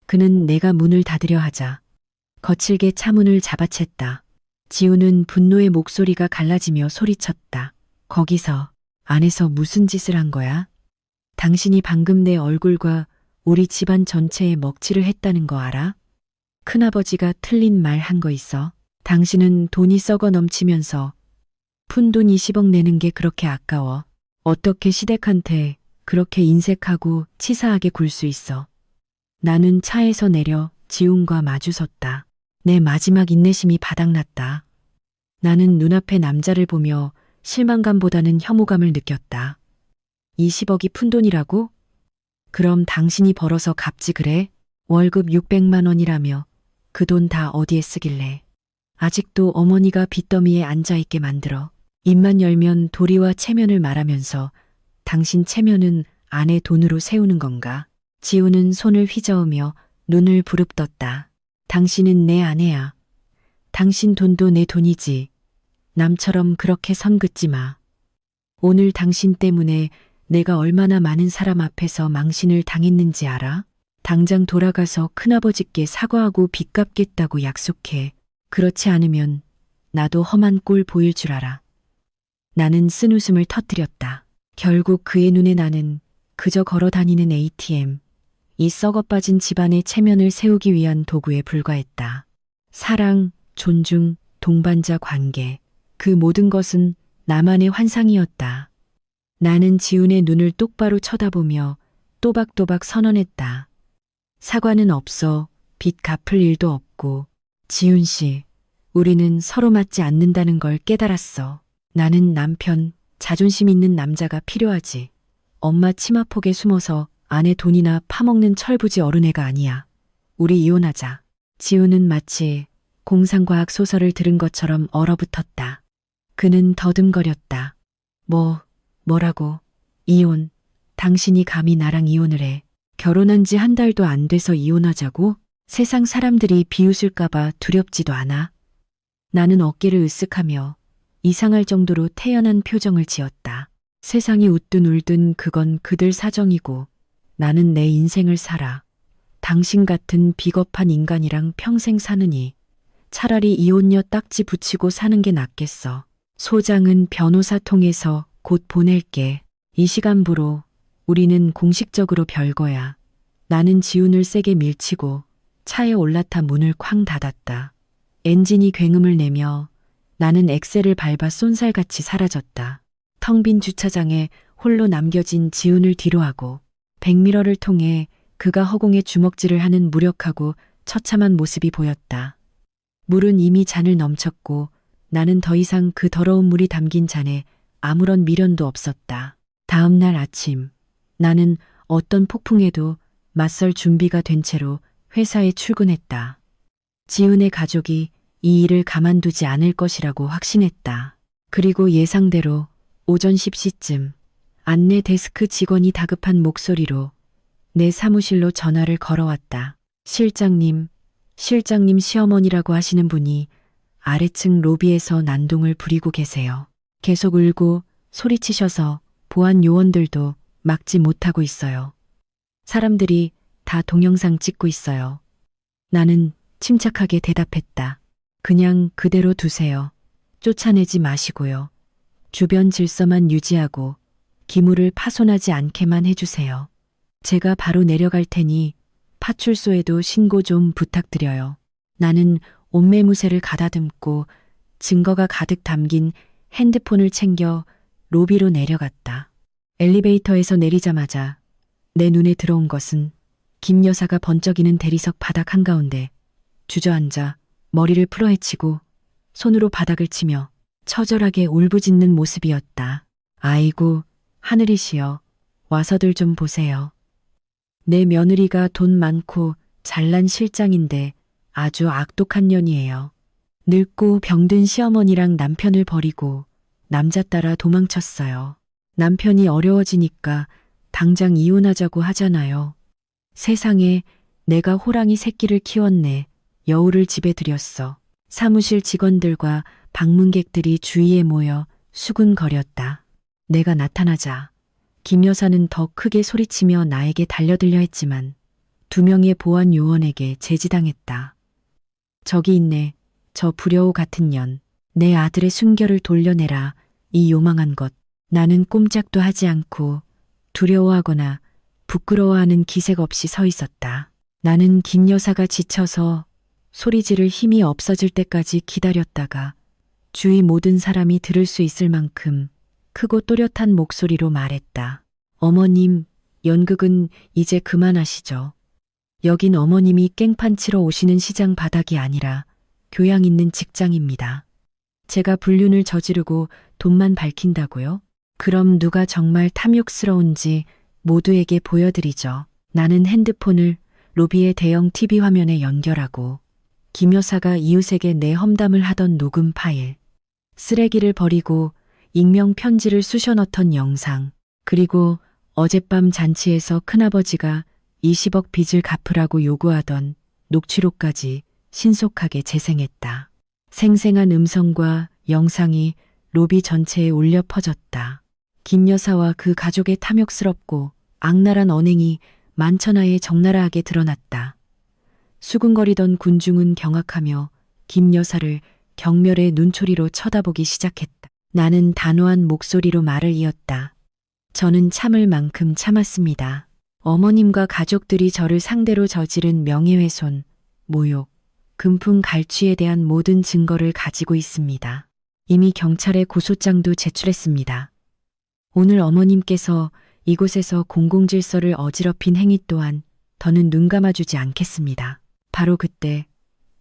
그는 내가 문을 닫으려 하자 거칠게 차문을 잡아챘다. 지훈은 분노의 목소리가 갈라지며 소리쳤다. 거기서 안에서 무슨 짓을 한 거야? 당신이 방금 내 얼굴과 우리 집안 전체에 먹칠을 했다는 거 알아? 큰아버지가 틀린 말 한 거 있어. 당신은 돈이 썩어 넘치면서 푼돈 20억 내는 게 그렇게 아까워. 어떻게 시댁한테 그렇게 인색하고 치사하게 굴 수 있어. 나는 차에서 내려 지훈과 마주섰다. 내 마지막 인내심이 바닥났다. 나는 눈앞의 남자를 보며 실망감보다는 혐오감을 느꼈다. 20억이 푼돈이라고? 그럼 당신이 벌어서 갚지 그래? 월급 600만 원이라며 그 돈 다 어디에 쓰길래? 아직도 어머니가 빚더미에 앉아있게 만들어. 입만 열면 도리와 체면을 말하면서 당신 체면은 아내 돈으로 세우는 건가? 지훈은 손을 휘저으며 눈을 부릅떴다. 당신은 내 아내야. 당신 돈도 내 돈이지. 남처럼 그렇게 선 긋지 마. 오늘 당신 때문에 내가 얼마나 많은 사람 앞에서 망신을 당했는지 알아? 당장 돌아가서 큰아버지께 사과하고 빚 갚겠다고 약속해. 그렇지 않으면 나도 험한 꼴 보일 줄 알아. 나는 쓴웃음을 터뜨렸다. 결국 그의 눈에 나는 그저 걸어 다니는 ATM, 이 썩어빠진 집안의 체면을 세우기 위한 도구에 불과했다. 사랑, 존중, 동반자 관계, 그 모든 것은 나만의 환상이었다. 나는 지훈의 눈을 똑바로 쳐다보며 또박또박 선언했다. 사과는 없어. 빚 갚을 일도 없고. 지훈 씨, 우리는 서로 맞지 않는다는 걸 깨달았어. 나는 남편, 자존심 있는 남자가 필요하지. 엄마 치마폭에 숨어서 아내 돈이나 파먹는 철부지 어른애가 아니야. 우리 이혼하자. 지훈은 마치 공상과학 소설을 들은 것처럼 얼어붙었다. 그는 더듬거렸다. 뭐라고? 이혼. 당신이 감히 나랑 이혼을 해. 결혼한 지 한 달도 안 돼서 이혼하자고? 세상 사람들이 비웃을까봐 두렵지도 않아. 나는 어깨를 으쓱하며 이상할 정도로 태연한 표정을 지었다. 세상이 웃든 울든 그건 그들 사정이고 나는 내 인생을 살아. 당신 같은 비겁한 인간이랑 평생 사느니 차라리 이혼녀 딱지 붙이고 사는 게 낫겠어. 소장은 변호사 통해서 곧 보낼게. 이 시간부로 우리는 공식적으로 별거야. 나는 지훈을 세게 밀치고 차에 올라타 문을 쾅 닫았다. 엔진이 굉음을 내며 나는 엑셀을 밟아 쏜살같이 사라졌다. 텅 빈 주차장에 홀로 남겨진 지훈을 뒤로하고 백미러를 통해 그가 허공에 주먹질을 하는 무력하고 처참한 모습이 보였다. 물은 이미 잔을 넘쳤고 나는 더 이상 그 더러운 물이 담긴 잔에 아무런 미련도 없었다. 다음 날 아침 나는 어떤 폭풍에도 맞설 준비가 된 채로 회사에 출근했다. 지훈의 가족이 이 일을 가만두지 않을 것이라고 확신했다. 그리고 예상대로 오전 10시쯤 안내 데스크 직원이 다급한 목소리로 내 사무실로 전화를 걸어왔다. 실장님 시어머니라고 하시는 분이 아래층 로비에서 난동을 부리고 계세요. 계속 울고 소리치셔서 보안 요원들도 막지 못하고 있어요. 사람들이 다 동영상 찍고 있어요. 나는 침착하게 대답했다. 그냥 그대로 두세요. 쫓아내지 마시고요. 주변 질서만 유지하고 기물을 파손하지 않게만 해주세요. 제가 바로 내려갈 테니 파출소에도 신고 좀 부탁드려요. 나는 옷매무새를 가다듬고 증거가 가득 담긴 핸드폰을 챙겨 로비로 내려갔다. 엘리베이터에서 내리자마자 내 눈에 들어온 것은 김 여사가 번쩍이는 대리석 바닥 한가운데 주저앉아 머리를 풀어헤치고 손으로 바닥을 치며 처절하게 울부짖는 모습이었다. 아이고, 하늘이시여, 와서들 좀 보세요. 내 며느리가 돈 많고 잘난 실장인데 아주 악독한 년이에요. 늙고 병든 시어머니랑 남편을 버리고 남자 따라 도망쳤어요. 남편이 어려워지니까 당장 이혼하자고 하잖아요. 세상에, 내가 호랑이 새끼를 키웠네. 여우를 집에 들였어. 사무실 직원들과 방문객들이 주위에 모여 수군거렸다. 내가 나타나자 김 여사는 더 크게 소리치며 나에게 달려들려 했지만 2명의 보안 요원에게 제지당했다. 저기 있네. 저 불효우 같은 년. 내 아들의 순결을 돌려내라. 이 요망한 것. 나는 꼼짝도 하지 않고 두려워하거나 부끄러워하는 기색 없이 서 있었다. 나는 김 여사가 지쳐서 소리 지를 힘이 없어질 때까지 기다렸다가 주위 모든 사람이 들을 수 있을 만큼 크고 또렷한 목소리로 말했다. 어머님, 연극은 이제 그만하시죠. 여긴 어머님이 깽판 치러 오시는 시장 바닥이 아니라 교양 있는 직장입니다. 제가 불륜을 저지르고 돈만 밝힌다고요? 그럼 누가 정말 탐욕스러운지 모두에게 보여드리죠. 나는 핸드폰을 로비의 대형 TV 화면에 연결하고 김 여사가 이웃에게 내 험담을 하던 녹음 파일, 쓰레기를 버리고 익명 편지를 쑤셔 넣던 영상, 그리고 어젯밤 잔치에서 큰아버지가 20억 빚을 갚으라고 요구하던 녹취록까지 신속하게 재생했다. 생생한 음성과 영상이 로비 전체에 울려 퍼졌다. 김 여사와 그 가족의 탐욕스럽고 악랄한 언행이 만천하에 적나라하게 드러났다. 수군거리던 군중은 경악하며 김 여사를 경멸의 눈초리로 쳐다보기 시작했다. 나는 단호한 목소리로 말을 이었다. 저는 참을 만큼 참았습니다. 어머님과 가족들이 저를 상대로 저지른 명예훼손, 모욕, 금품 갈취에 대한 모든 증거를 가지고 있습니다. 이미 경찰에 고소장도 제출했습니다. 오늘 어머님께서 이곳에서 공공질서를 어지럽힌 행위 또한 더는 눈 감아주지 않겠습니다. 바로 그때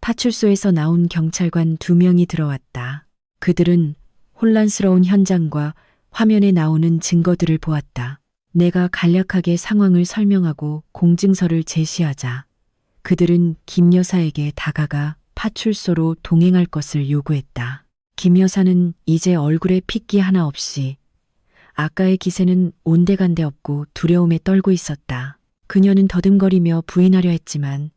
파출소에서 나온 경찰관 2명이 들어왔다. 그들은 혼란스러운 현장과 화면에 나오는 증거들을 보았다. 내가 간략하게 상황을 설명하고 공증서를 제시하자 그들은 김 여사에게 다가가 파출소로 동행할 것을 요구했다. 김 여사는 이제 얼굴에 핏기 하나 없이 아까의 기세는 온데간데 없고 두려움에 떨고 있었다. 그녀는 더듬거리며 부인하려 했지만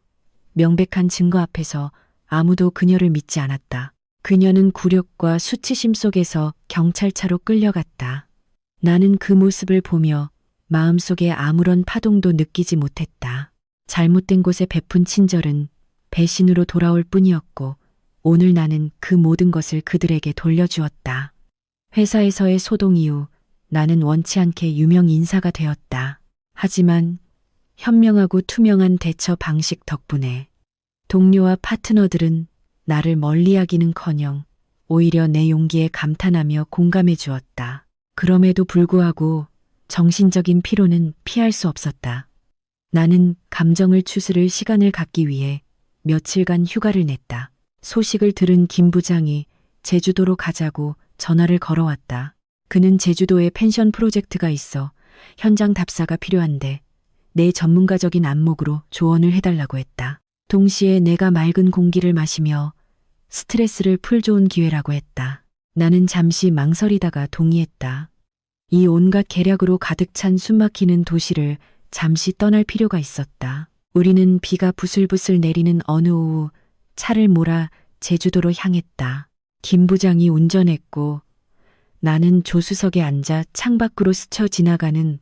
명백한 증거 앞에서 아무도 그녀를 믿지 않았다. 그녀는 굴욕과 수치심 속에서 경찰차로 끌려갔다. 나는 그 모습을 보며 마음속에 아무런 파동도 느끼지 못했다. 잘못된 곳에 베푼 친절은 배신으로 돌아올 뿐이었고 오늘 나는 그 모든 것을 그들에게 돌려주었다. 회사에서의 소동 이후 나는 원치 않게 유명 인사가 되었다. 하지만 현명하고 투명한 대처 방식 덕분에 동료와 파트너들은 나를 멀리하기는커녕 오히려 내 용기에 감탄하며 공감해 주었다. 그럼에도 불구하고 정신적인 피로는 피할 수 없었다. 나는 감정을 추스를 시간을 갖기 위해 며칠간 휴가를 냈다. 소식을 들은 김 부장이 제주도로 가자고 전화를 걸어왔다. 그는 제주도에 펜션 프로젝트가 있어 현장 답사가 필요한데 내 전문가적인 안목으로 조언을 해달라고 했다. 동시에 내가 맑은 공기를 마시며 스트레스를 풀 좋은 기회라고 했다. 나는 잠시 망설이다가 동의했다. 이 온갖 계략으로 가득 찬 숨막히는 도시를 잠시 떠날 필요가 있었다. 우리는 비가 부슬부슬 내리는 어느 오후 차를 몰아 제주도로 향했다. 김 부장이 운전했고 나는 조수석에 앉아 창밖으로 스쳐 지나가는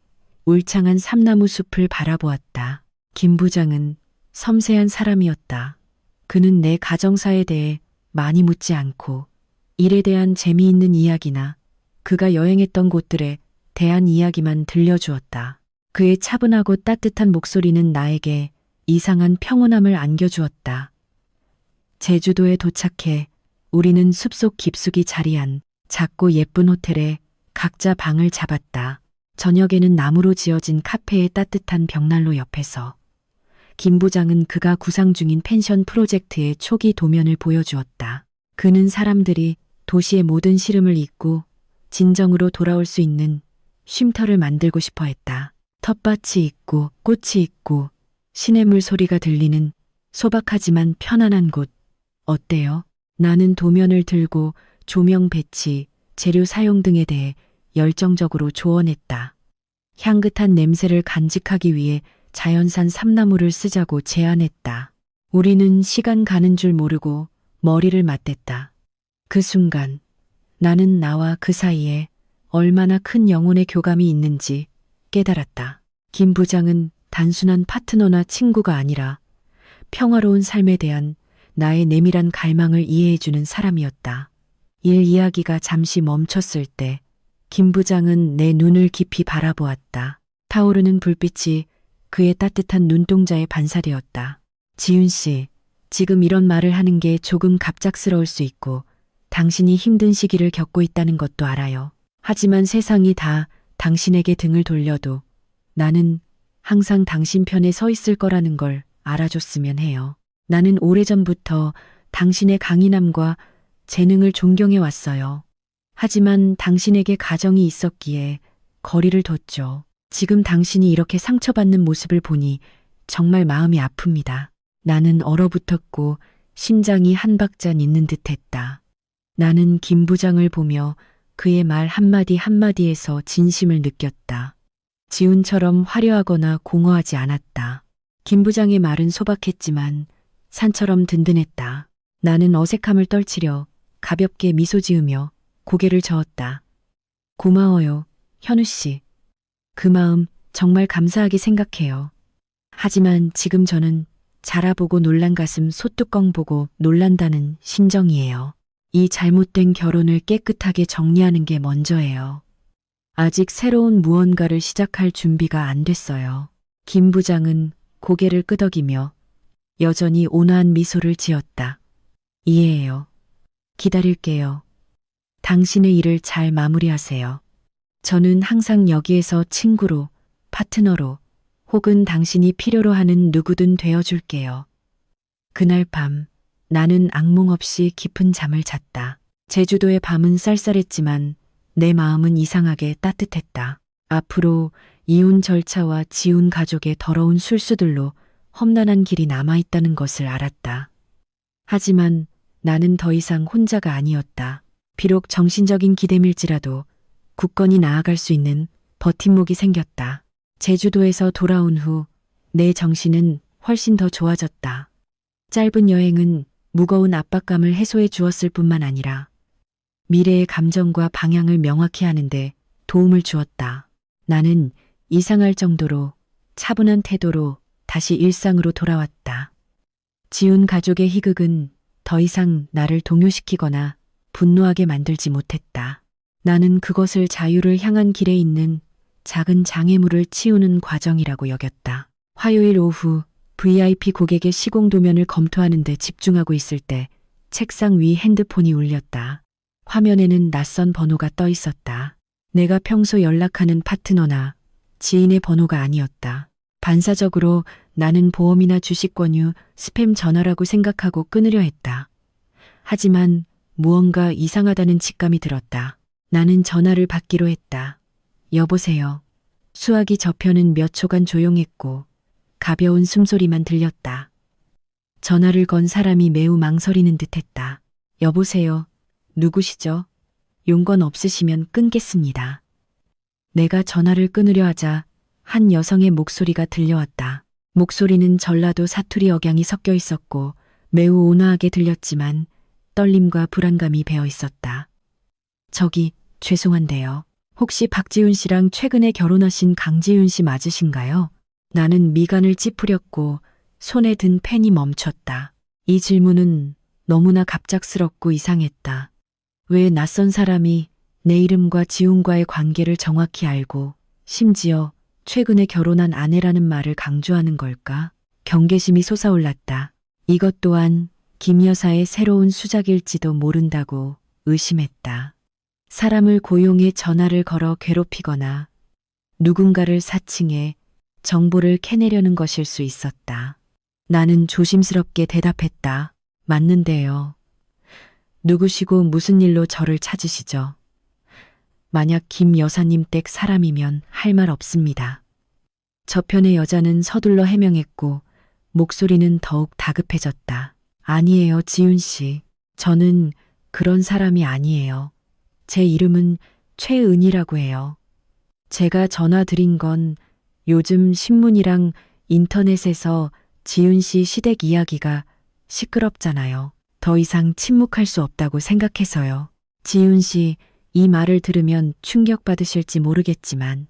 울창한 삼나무 숲을 바라보았다. 김 부장은 섬세한 사람이었다. 그는 내 가정사에 대해 많이 묻지 않고 일에 대한 재미있는 이야기나 그가 여행했던 곳들에 대한 이야기만 들려주었다. 그의 차분하고 따뜻한 목소리는 나에게 이상한 평온함을 안겨주었다. 제주도에 도착해 우리는 숲속 깊숙이 자리한 작고 예쁜 호텔에 각자 방을 잡았다. 저녁에는 나무로 지어진 카페의 따뜻한 벽난로 옆에서 김 부장은 그가 구상 중인 펜션 프로젝트의 초기 도면을 보여주었다. 그는 사람들이 도시의 모든 시름을 잊고 진정으로 돌아올 수 있는 쉼터를 만들고 싶어 했다. 텃밭이 있고 꽃이 있고 시냇물 소리가 들리는 소박하지만 편안한 곳. 어때요? 나는 도면을 들고 조명 배치, 재료 사용 등에 대해 열정적으로 조언했다. 향긋한 냄새를 간직하기 위해 자연산 삼나무를 쓰자고 제안했다. 우리는 시간 가는 줄 모르고 머리를 맞댔다. 그 순간 나는 나와 그 사이에 얼마나 큰 영혼의 교감이 있는지 깨달았다. 김 부장은 단순한 파트너나 친구가 아니라 평화로운 삶에 대한 나의 내밀한 갈망을 이해해주는 사람이었다. 일 이야기가 잠시 멈췄을 때 김 부장은 내 눈을 깊이 바라보았다. 타오르는 불빛이 그의 따뜻한 눈동자에 반사되었다. 지윤 씨, 지금 이런 말을 하는 게 조금 갑작스러울 수 있고 당신이 힘든 시기를 겪고 있다는 것도 알아요. 하지만 세상이 다 당신에게 등을 돌려도 나는 항상 당신 편에 서 있을 거라는 걸 알아줬으면 해요. 나는 오래전부터 당신의 강인함과 재능을 존경해 왔어요. 하지만 당신에게 가정이 있었기에 거리를 뒀죠. 지금 당신이 이렇게 상처받는 모습을 보니 정말 마음이 아픕니다. 나는 얼어붙었고 심장이 한 박자 잇는 듯했다. 나는 김 부장을 보며 그의 말 한마디 한마디에서 진심을 느꼈다. 지훈처럼 화려하거나 공허하지 않았다. 김 부장의 말은 소박했지만 산처럼 든든했다. 나는 어색함을 떨치려 가볍게 미소 지으며 고개를 저었다. 고마워요, 현우 씨. 그 마음 정말 감사하게 생각해요. 하지만 지금 저는 자라보고 놀란 가슴 소뚜껑 보고 놀란다는 심정이에요. 이 잘못된 결혼을 깨끗하게 정리하는 게 먼저예요. 아직 새로운 무언가를 시작할 준비가 안 됐어요. 김 부장은 고개를 끄덕이며 여전히 온화한 미소를 지었다. 이해해요. 기다릴게요. 당신의 일을 잘 마무리하세요. 저는 항상 여기에서 친구로, 파트너로, 혹은 당신이 필요로 하는 누구든 되어줄게요. 그날 밤, 나는 악몽 없이 깊은 잠을 잤다. 제주도의 밤은 쌀쌀했지만 내 마음은 이상하게 따뜻했다. 앞으로 이혼 절차와 지운 가족의 더러운 술수들로 험난한 길이 남아있다는 것을 알았다. 하지만 나는 더 이상 혼자가 아니었다. 비록 정신적인 기대밀지라도 굳건히 나아갈 수 있는 버팀목이 생겼다. 제주도에서 돌아온 후 내 정신은 훨씬 더 좋아졌다. 짧은 여행은 무거운 압박감을 해소해 주었을 뿐만 아니라 미래의 감정과 방향을 명확히 하는데 도움을 주었다. 나는 이상할 정도로 차분한 태도로 다시 일상으로 돌아왔다. 지운 가족의 희극은 더 이상 나를 동요시키거나 분노하게 만들지 못했다. 나는 그것을 자유를 향한 길에 있는 작은 장애물을 치우는 과정이라고 여겼다. 화요일 오후 VIP 고객의 시공 도면을 검토하는 데 집중하고 있을 때 책상 위 핸드폰이 울렸다. 화면에는 낯선 번호가 떠 있었다. 내가 평소 연락하는 파트너나 지인의 번호가 아니었다. 반사적으로 나는 보험이나 주식 권유, 스팸 전화라고 생각하고 끊으려 했다. 하지만 무언가 이상하다는 직감이 들었다. 나는 전화를 받기로 했다. 여보세요. 수화기 저편은 몇 초간 조용했고 가벼운 숨소리만 들렸다. 전화를 건 사람이 매우 망설이는 듯했다. 여보세요. 누구시죠? 용건 없으시면 끊겠습니다. 내가 전화를 끊으려 하자 한 여성의 목소리가 들려왔다. 목소리는 전라도 사투리 억양이 섞여 있었고 매우 온화하게 들렸지만 떨림과 불안감이 배어 있었다. 저기, 죄송한데요. 혹시 박지훈 씨랑 최근에 결혼하신 강지윤 씨 맞으신가요? 나는 미간을 찌푸렸고 손에 든 펜이 멈췄다. 이 질문은 너무나 갑작스럽고 이상했다. 왜 낯선 사람이 내 이름과 지훈과의 관계를 정확히 알고 심지어 최근에 결혼한 아내라는 말을 강조하는 걸까? 경계심이 솟아올랐다. 이것 또한 김 여사의 새로운 수작일지도 모른다고 의심했다. 사람을 고용해 전화를 걸어 괴롭히거나 누군가를 사칭해 정보를 캐내려는 것일 수 있었다. 나는 조심스럽게 대답했다. 맞는데요. 누구시고 무슨 일로 저를 찾으시죠? 만약 김 여사님 댁 사람이면 할 말 없습니다. 저편의 여자는 서둘러 해명했고 목소리는 더욱 다급해졌다. 아니에요, 지훈 씨. 저는 그런 사람이 아니에요. 제 이름은 최은이라고 해요. 제가 전화 드린 건 요즘 신문이랑 인터넷에서 지훈 씨 시댁 이야기가 시끄럽잖아요. 더 이상 침묵할 수 없다고 생각해서요. 지훈 씨, 이 말을 들으면 충격받으실지 모르겠지만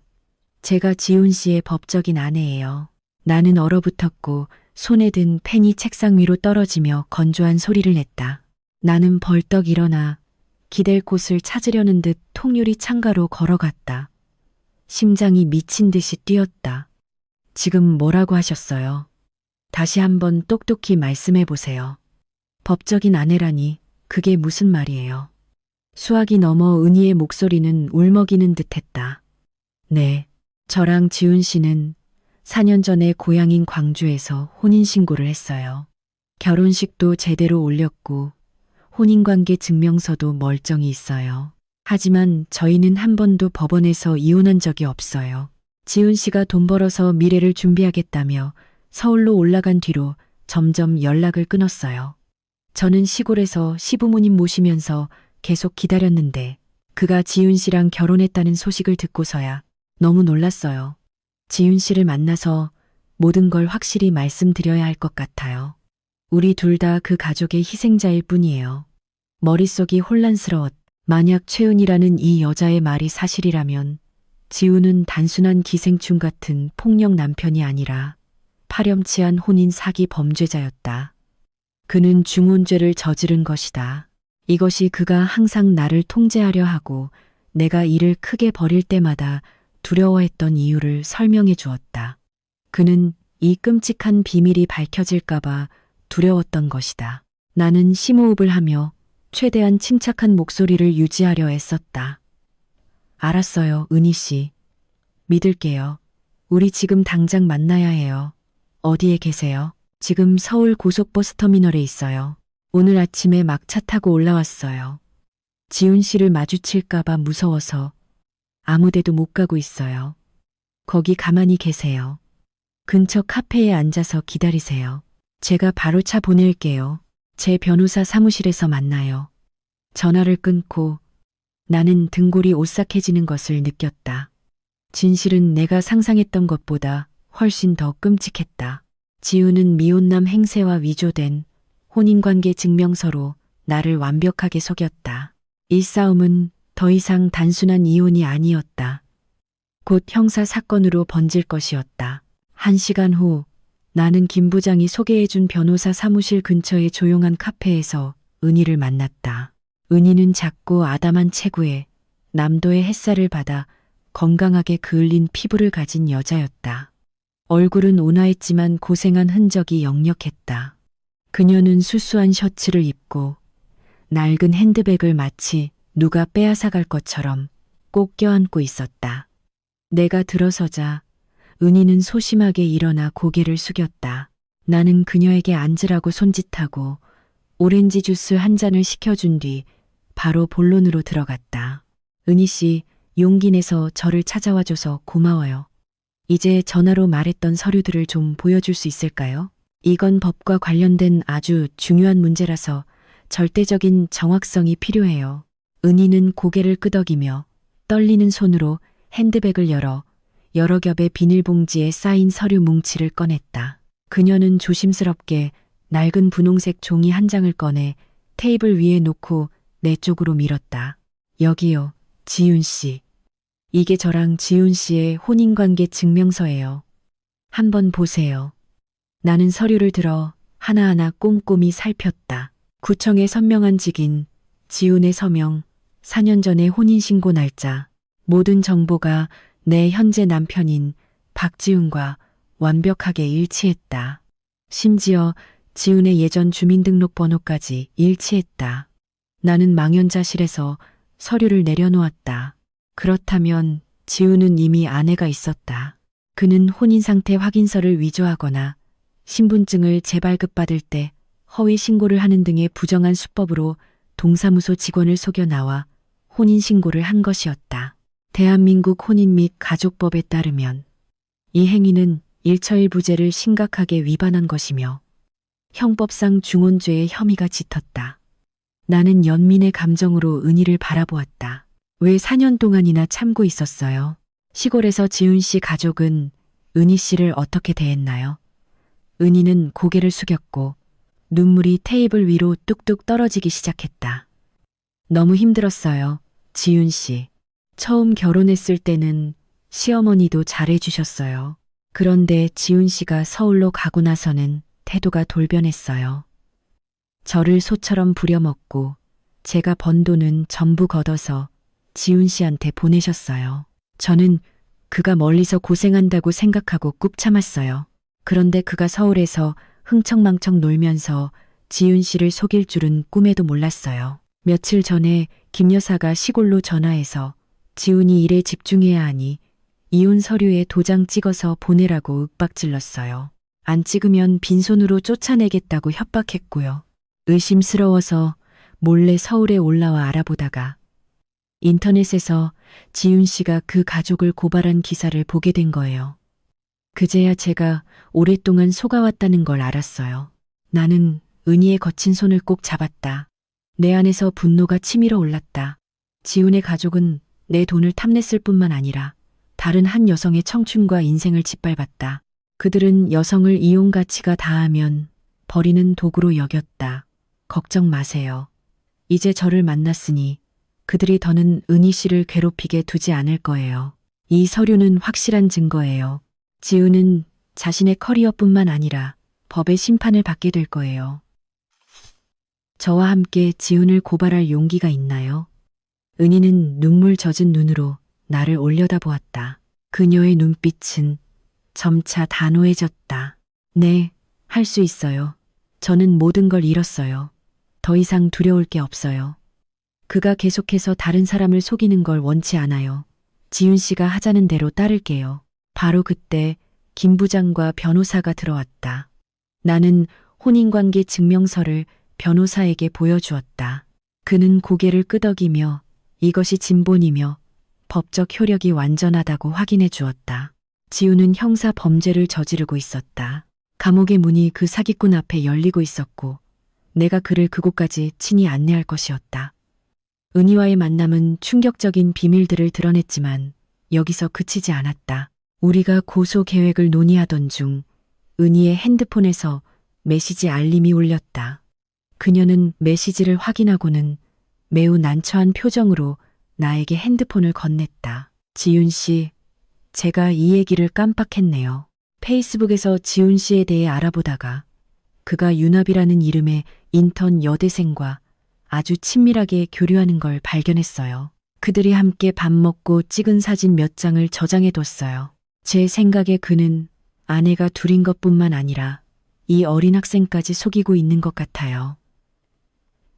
제가 지훈 씨의 법적인 아내예요. 나는 얼어붙었고 손에 든 펜이 책상 위로 떨어지며 건조한 소리를 냈다. 나는 벌떡 일어나 기댈 곳을 찾으려는 듯 통유리 창가로 걸어갔다. 심장이 미친 듯이 뛰었다. 지금 뭐라고 하셨어요? 다시 한번 똑똑히 말씀해 보세요. 법적인 아내라니 그게 무슨 말이에요? 수학이 넘어 은희의 목소리는 울먹이는 듯했다. 네, 저랑 지훈 씨는 4년 전에 고향인 광주에서 혼인신고를 했어요. 결혼식도 제대로 올렸고 혼인관계 증명서도 멀쩡히 있어요. 하지만 저희는 한 번도 법원에서 이혼한 적이 없어요. 지훈 씨가 돈 벌어서 미래를 준비하겠다며 서울로 올라간 뒤로 점점 연락을 끊었어요. 저는 시골에서 시부모님 모시면서 계속 기다렸는데 그가 지훈 씨랑 결혼했다는 소식을 듣고서야 너무 놀랐어요. 지훈 씨를 만나서 모든 걸 확실히 말씀드려야 할 것 같아요. 우리 둘 다 그 가족의 희생자일 뿐이에요. 머릿속이 혼란스러웠. 만약 최은이라는 이 여자의 말이 사실이라면 지훈은 단순한 기생충 같은 폭력 남편이 아니라 파렴치한 혼인 사기 범죄자였다. 그는 중혼죄를 저지른 것이다. 이것이 그가 항상 나를 통제하려 하고 내가 일을 크게 벌일 때마다 두려워했던 이유를 설명해 주었다. 그는 이 끔찍한 비밀이 밝혀질까봐 두려웠던 것이다. 나는 심호흡을 하며 최대한 침착한 목소리를 유지하려 애썼다. 알았어요, 은희 씨. 믿을게요. 우리 지금 당장 만나야 해요. 어디에 계세요? 지금 서울 고속버스터미널에 있어요. 오늘 아침에 막 차 타고 올라왔어요. 지훈 씨를 마주칠까봐 무서워서 아무데도 못 가고 있어요. 거기 가만히 계세요. 근처 카페에 앉아서 기다리세요. 제가 바로 차 보낼게요. 제 변호사 사무실에서 만나요. 전화를 끊고 나는 등골이 오싹해지는 것을 느꼈다. 진실은 내가 상상했던 것보다 훨씬 더 끔찍했다. 지훈은 미혼남 행세와 위조된 혼인관계 증명서로 나를 완벽하게 속였다. 이 싸움은 더 이상 단순한 이혼이 아니었다. 곧 형사 사건으로 번질 것이었다. 1시간 후 나는 김 부장이 소개해준 변호사 사무실 근처의 조용한 카페에서 은희를 만났다. 은희는 작고 아담한 체구에 남도의 햇살을 받아 건강하게 그을린 피부를 가진 여자였다. 얼굴은 온화했지만 고생한 흔적이 역력했다. 그녀는 수수한 셔츠를 입고 낡은 핸드백을 마치 누가 빼앗아갈 것처럼 꼭 껴안고 있었다. 내가 들어서자 은희는 소심하게 일어나 고개를 숙였다. 나는 그녀에게 앉으라고 손짓하고 오렌지 주스 한 잔을 시켜준 뒤 바로 본론으로 들어갔다. 은희 씨, 용기 내서 저를 찾아와줘서 고마워요. 이제 전화로 말했던 서류들을 좀 보여줄 수 있을까요? 이건 법과 관련된 아주 중요한 문제라서 절대적인 정확성이 필요해요. 은희는 고개를 끄덕이며 떨리는 손으로 핸드백을 열어 여러 겹의 비닐봉지에 쌓인 서류 뭉치를 꺼냈다. 그녀는 조심스럽게 낡은 분홍색 종이 한 장을 꺼내 테이블 위에 놓고 내 쪽으로 밀었다. 여기요, 지훈 씨. 이게 저랑 지훈 씨의 혼인관계 증명서예요. 한번 보세요. 나는 서류를 들어 하나하나 꼼꼼히 살폈다. 구청의 선명한 직인, 지훈의 서명, 4년 전의 혼인신고 날짜. 모든 정보가 내 현재 남편인 박지훈과 완벽하게 일치했다. 심지어 지훈의 예전 주민등록번호까지 일치했다. 나는 망연자실해서 서류를 내려놓았다. 그렇다면 지훈은 이미 아내가 있었다. 그는 혼인상태 확인서를 위조하거나 신분증을 재발급받을 때 허위 신고를 하는 등의 부정한 수법으로 동사무소 직원을 속여 나와 혼인신고를 한 것이었다. 대한민국 혼인 및 가족법에 따르면 이 행위는 일처일부재를 심각하게 위반한 것이며 형법상 중혼죄의 혐의가 짙었다. 나는 연민의 감정으로 은희를 바라보았다. 왜 4년 동안이나 참고 있었어요? 시골에서 지훈 씨 가족은 은희 씨를 어떻게 대했나요? 은희는 고개를 숙였고 눈물이 테이블 위로 뚝뚝 떨어지기 시작했다. 너무 힘들었어요, 지훈 씨. 처음 결혼했을 때는 시어머니도 잘해주셨어요. 그런데 지훈 씨가 서울로 가고 나서는 태도가 돌변했어요. 저를 소처럼 부려먹고 제가 번 돈은 전부 걷어서 지훈 씨한테 보내셨어요. 저는 그가 멀리서 고생한다고 생각하고 꾹 참았어요. 그런데 그가 서울에서 흥청망청 놀면서 지훈 씨를 속일 줄은 꿈에도 몰랐어요. 며칠 전에 김 여사가 시골로 전화해서 지훈이 일에 집중해야 하니 이혼 서류에 도장 찍어서 보내라고 윽박질렀어요. 안 찍으면 빈손으로 쫓아내겠다고 협박했고요. 의심스러워서 몰래 서울에 올라와 알아보다가 인터넷에서 지훈 씨가 그 가족을 고발한 기사를 보게 된 거예요. 그제야 제가 오랫동안 속아왔다는 걸 알았어요. 나는 은희의 거친 손을 꼭 잡았다. 내 안에서 분노가 치밀어 올랐다. 지훈의 가족은 내 돈을 탐냈을 뿐만 아니라 다른 한 여성의 청춘과 인생을 짓밟았다. 그들은 여성을 이용 가치가 다하면 버리는 도구로 여겼다. 걱정 마세요. 이제 저를 만났으니 그들이 더는 은희 씨를 괴롭히게 두지 않을 거예요. 이 서류는 확실한 증거예요. 지훈은 자신의 커리어뿐만 아니라 법의 심판을 받게 될 거예요. 저와 함께 지훈을 고발할 용기가 있나요? 은희는 눈물 젖은 눈으로 나를 올려다보았다. 그녀의 눈빛은 점차 단호해졌다. 네, 할 수 있어요. 저는 모든 걸 잃었어요. 더 이상 두려울 게 없어요. 그가 계속해서 다른 사람을 속이는 걸 원치 않아요. 지훈 씨가 하자는 대로 따를게요. 바로 그때 김 부장과 변호사가 들어왔다. 나는 혼인관계 증명서를 변호사에게 보여주었다. 그는 고개를 끄덕이며 이것이 진본이며 법적 효력이 완전하다고 확인해 주었다. 지훈은 형사 범죄를 저지르고 있었다. 감옥의 문이 그 사기꾼 앞에 열리고 있었고 내가 그를 그곳까지 친히 안내할 것이었다. 은희와의 만남은 충격적인 비밀들을 드러냈지만 여기서 그치지 않았다. 우리가 고소 계획을 논의하던 중 은희의 핸드폰에서 메시지 알림이 울렸다. 그녀는 메시지를 확인하고는 매우 난처한 표정으로 나에게 핸드폰을 건넸다. 지훈 씨, 제가 이 얘기를 깜빡했네요. 페이스북에서 지훈 씨에 대해 알아보다가 그가 윤합이라는 이름의 인턴 여대생과 아주 친밀하게 교류하는 걸 발견했어요. 그들이 함께 밥 먹고 찍은 사진 몇 장을 저장해뒀어요. 제 생각에 그는 아내가 둘인 것뿐만 아니라 이 어린 학생까지 속이고 있는 것 같아요.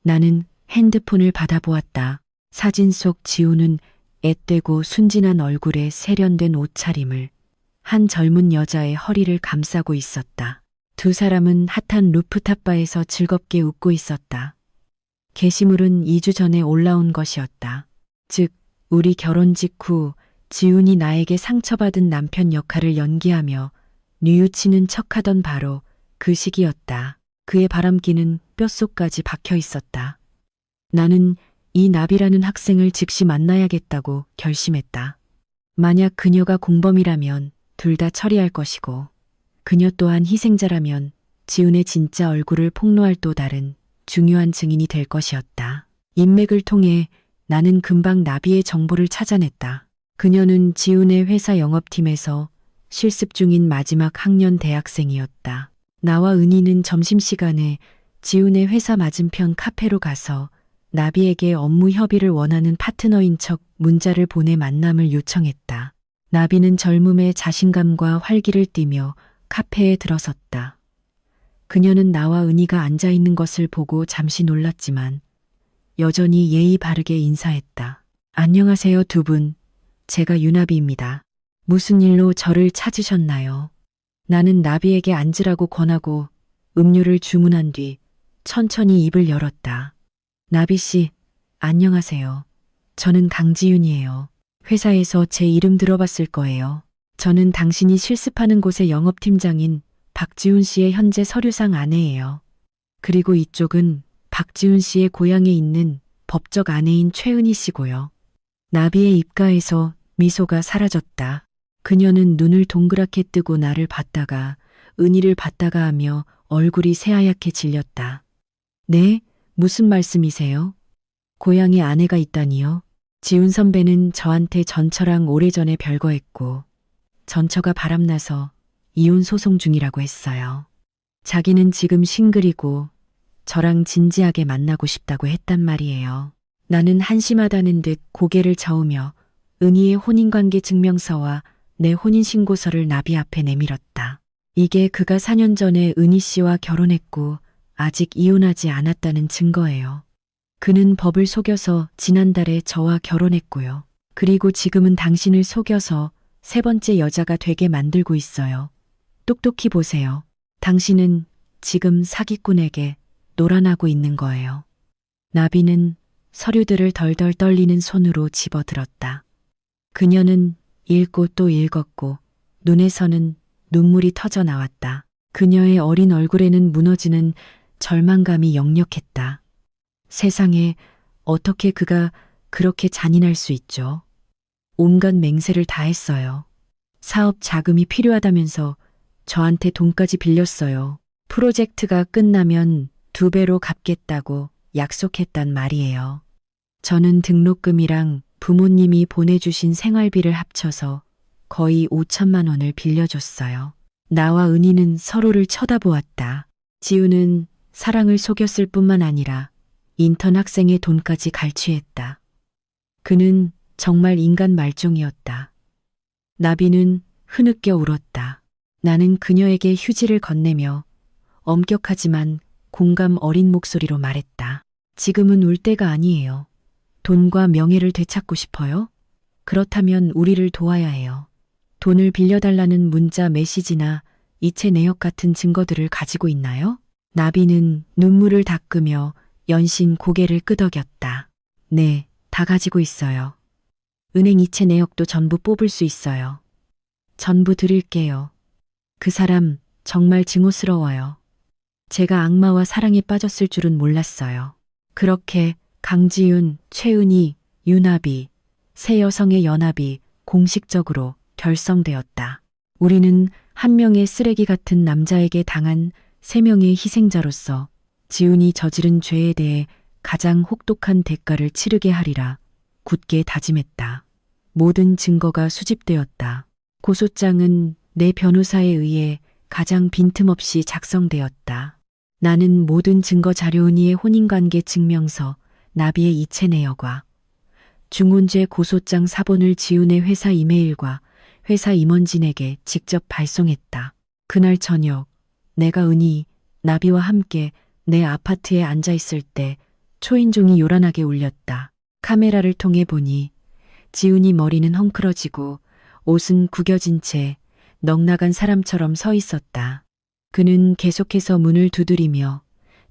나는 핸드폰을 받아보았다. 사진 속 지훈은 앳되고 순진한 얼굴에 세련된 옷차림을 한 젊은 여자의 허리를 감싸고 있었다. 두 사람은 핫한 루프탑바에서 즐겁게 웃고 있었다. 게시물은 2주 전에 올라온 것이었다. 즉, 우리 결혼 직후 지훈이 나에게 상처받은 남편 역할을 연기하며 뉘우치는 척하던 바로 그 시기였다. 그의 바람기는 뼛속까지 박혀 있었다. 나는 이 나비라는 학생을 즉시 만나야겠다고 결심했다. 만약 그녀가 공범이라면 둘 다 처리할 것이고 그녀 또한 희생자라면 지훈의 진짜 얼굴을 폭로할 또 다른 중요한 증인이 될 것이었다. 인맥을 통해 나는 금방 나비의 정보를 찾아냈다. 그녀는 지훈의 회사 영업팀에서 실습 중인 마지막 학년 대학생이었다. 나와 은희는 점심시간에 지훈의 회사 맞은편 카페로 가서 나비에게 업무 협의를 원하는 파트너인 척 문자를 보내 만남을 요청했다. 나비는 젊음의 자신감과 활기를 띠며 카페에 들어섰다. 그녀는 나와 은희가 앉아 있는 것을 보고 잠시 놀랐지만 여전히 예의 바르게 인사했다. 안녕하세요 두 분. 제가 유나비입니다. 무슨 일로 저를 찾으셨나요? 나는 나비에게 앉으라고 권하고 음료를 주문한 뒤 천천히 입을 열었다. 나비 씨, 안녕하세요. 저는 강지윤이에요. 회사에서 제 이름 들어봤을 거예요. 저는 당신이 실습하는 곳의 영업팀장인 박지훈 씨의 현재 서류상 아내예요. 그리고 이쪽은 박지훈 씨의 고향에 있는 법적 아내인 최은희 씨고요. 나비의 입가에서 미소가 사라졌다. 그녀는 눈을 동그랗게 뜨고 나를 봤다가 은희를 봤다가 하며 얼굴이 새하얗게 질렸다. 네? 무슨 말씀이세요? 고향에 아내가 있다니요? 지훈 선배는 저한테 전처랑 오래전에 별거했고 전처가 바람나서 이혼 소송 중이라고 했어요. 자기는 지금 싱글이고 저랑 진지하게 만나고 싶다고 했단 말이에요. 나는 한심하다는 듯 고개를 저으며 은희의 혼인관계 증명서와 내 혼인신고서를 나비 앞에 내밀었다. 이게 그가 4년 전에 은희 씨와 결혼했고 아직 이혼하지 않았다는 증거예요. 그는 법을 속여서 지난달에 저와 결혼했고요. 그리고 지금은 당신을 속여서 세 번째 여자가 되게 만들고 있어요. 똑똑히 보세요. 당신은 지금 사기꾼에게 노란하고 있는 거예요. 나비는 서류들을 덜덜 떨리는 손으로 집어들었다. 그녀는 읽고 또 읽었고 눈에서는 눈물이 터져 나왔다. 그녀의 어린 얼굴에는 무너지는 절망감이 역력했다. 세상에 어떻게 그가 그렇게 잔인할 수 있죠? 온갖 맹세를 다 했어요. 사업 자금이 필요하다면서 저한테 돈까지 빌렸어요. 프로젝트가 끝나면 2배로 갚겠다고 약속했단 말이에요. 저는 등록금이랑 부모님이 보내주신 생활비를 합쳐서 거의 5천만 원을 빌려줬어요. 나와 은희는 서로를 쳐다보았다. 지우는 사랑을 속였을 뿐만 아니라 인턴 학생의 돈까지 갈취했다. 그는 정말 인간 말종이었다. 나비는 흐느껴 울었다. 나는 그녀에게 휴지를 건네며 엄격하지만 공감 어린 목소리로 말했다. 지금은 울 때가 아니에요. 돈과 명예를 되찾고 싶어요? 그렇다면 우리를 도와야 해요. 돈을 빌려달라는 문자 메시지나 이체 내역 같은 증거들을 가지고 있나요? 나비는 눈물을 닦으며 연신 고개를 끄덕였다. 네, 다 가지고 있어요. 은행 이체 내역도 전부 뽑을 수 있어요. 전부 드릴게요. 그 사람 정말 증오스러워요. 제가 악마와 사랑에 빠졌을 줄은 몰랐어요. 그렇게 강지윤, 최은희, 유나비, 세 여성의 연합이 공식적으로 결성되었다. 우리는 한 명의 쓰레기 같은 남자에게 당한 3명의 희생자로서 지훈이 저지른 죄에 대해 가장 혹독한 대가를 치르게 하리라 굳게 다짐했다. 모든 증거가 수집되었다. 고소장은 내 변호사에 의해 가장 빈틈없이 작성되었다. 나는 모든 증거 자료 은희의 혼인관계 증명서, 나비의 이체 내역과 중혼죄 고소장 사본을 지훈의 회사 이메일과 회사 임원진에게 직접 발송했다. 그날 저녁 내가 은희, 나비와 함께 내 아파트에 앉아 있을 때 초인종이 요란하게 울렸다. 카메라를 통해 보니 지훈이 머리는 헝클어지고 옷은 구겨진 채 넋나간 사람처럼 서 있었다. 그는 계속해서 문을 두드리며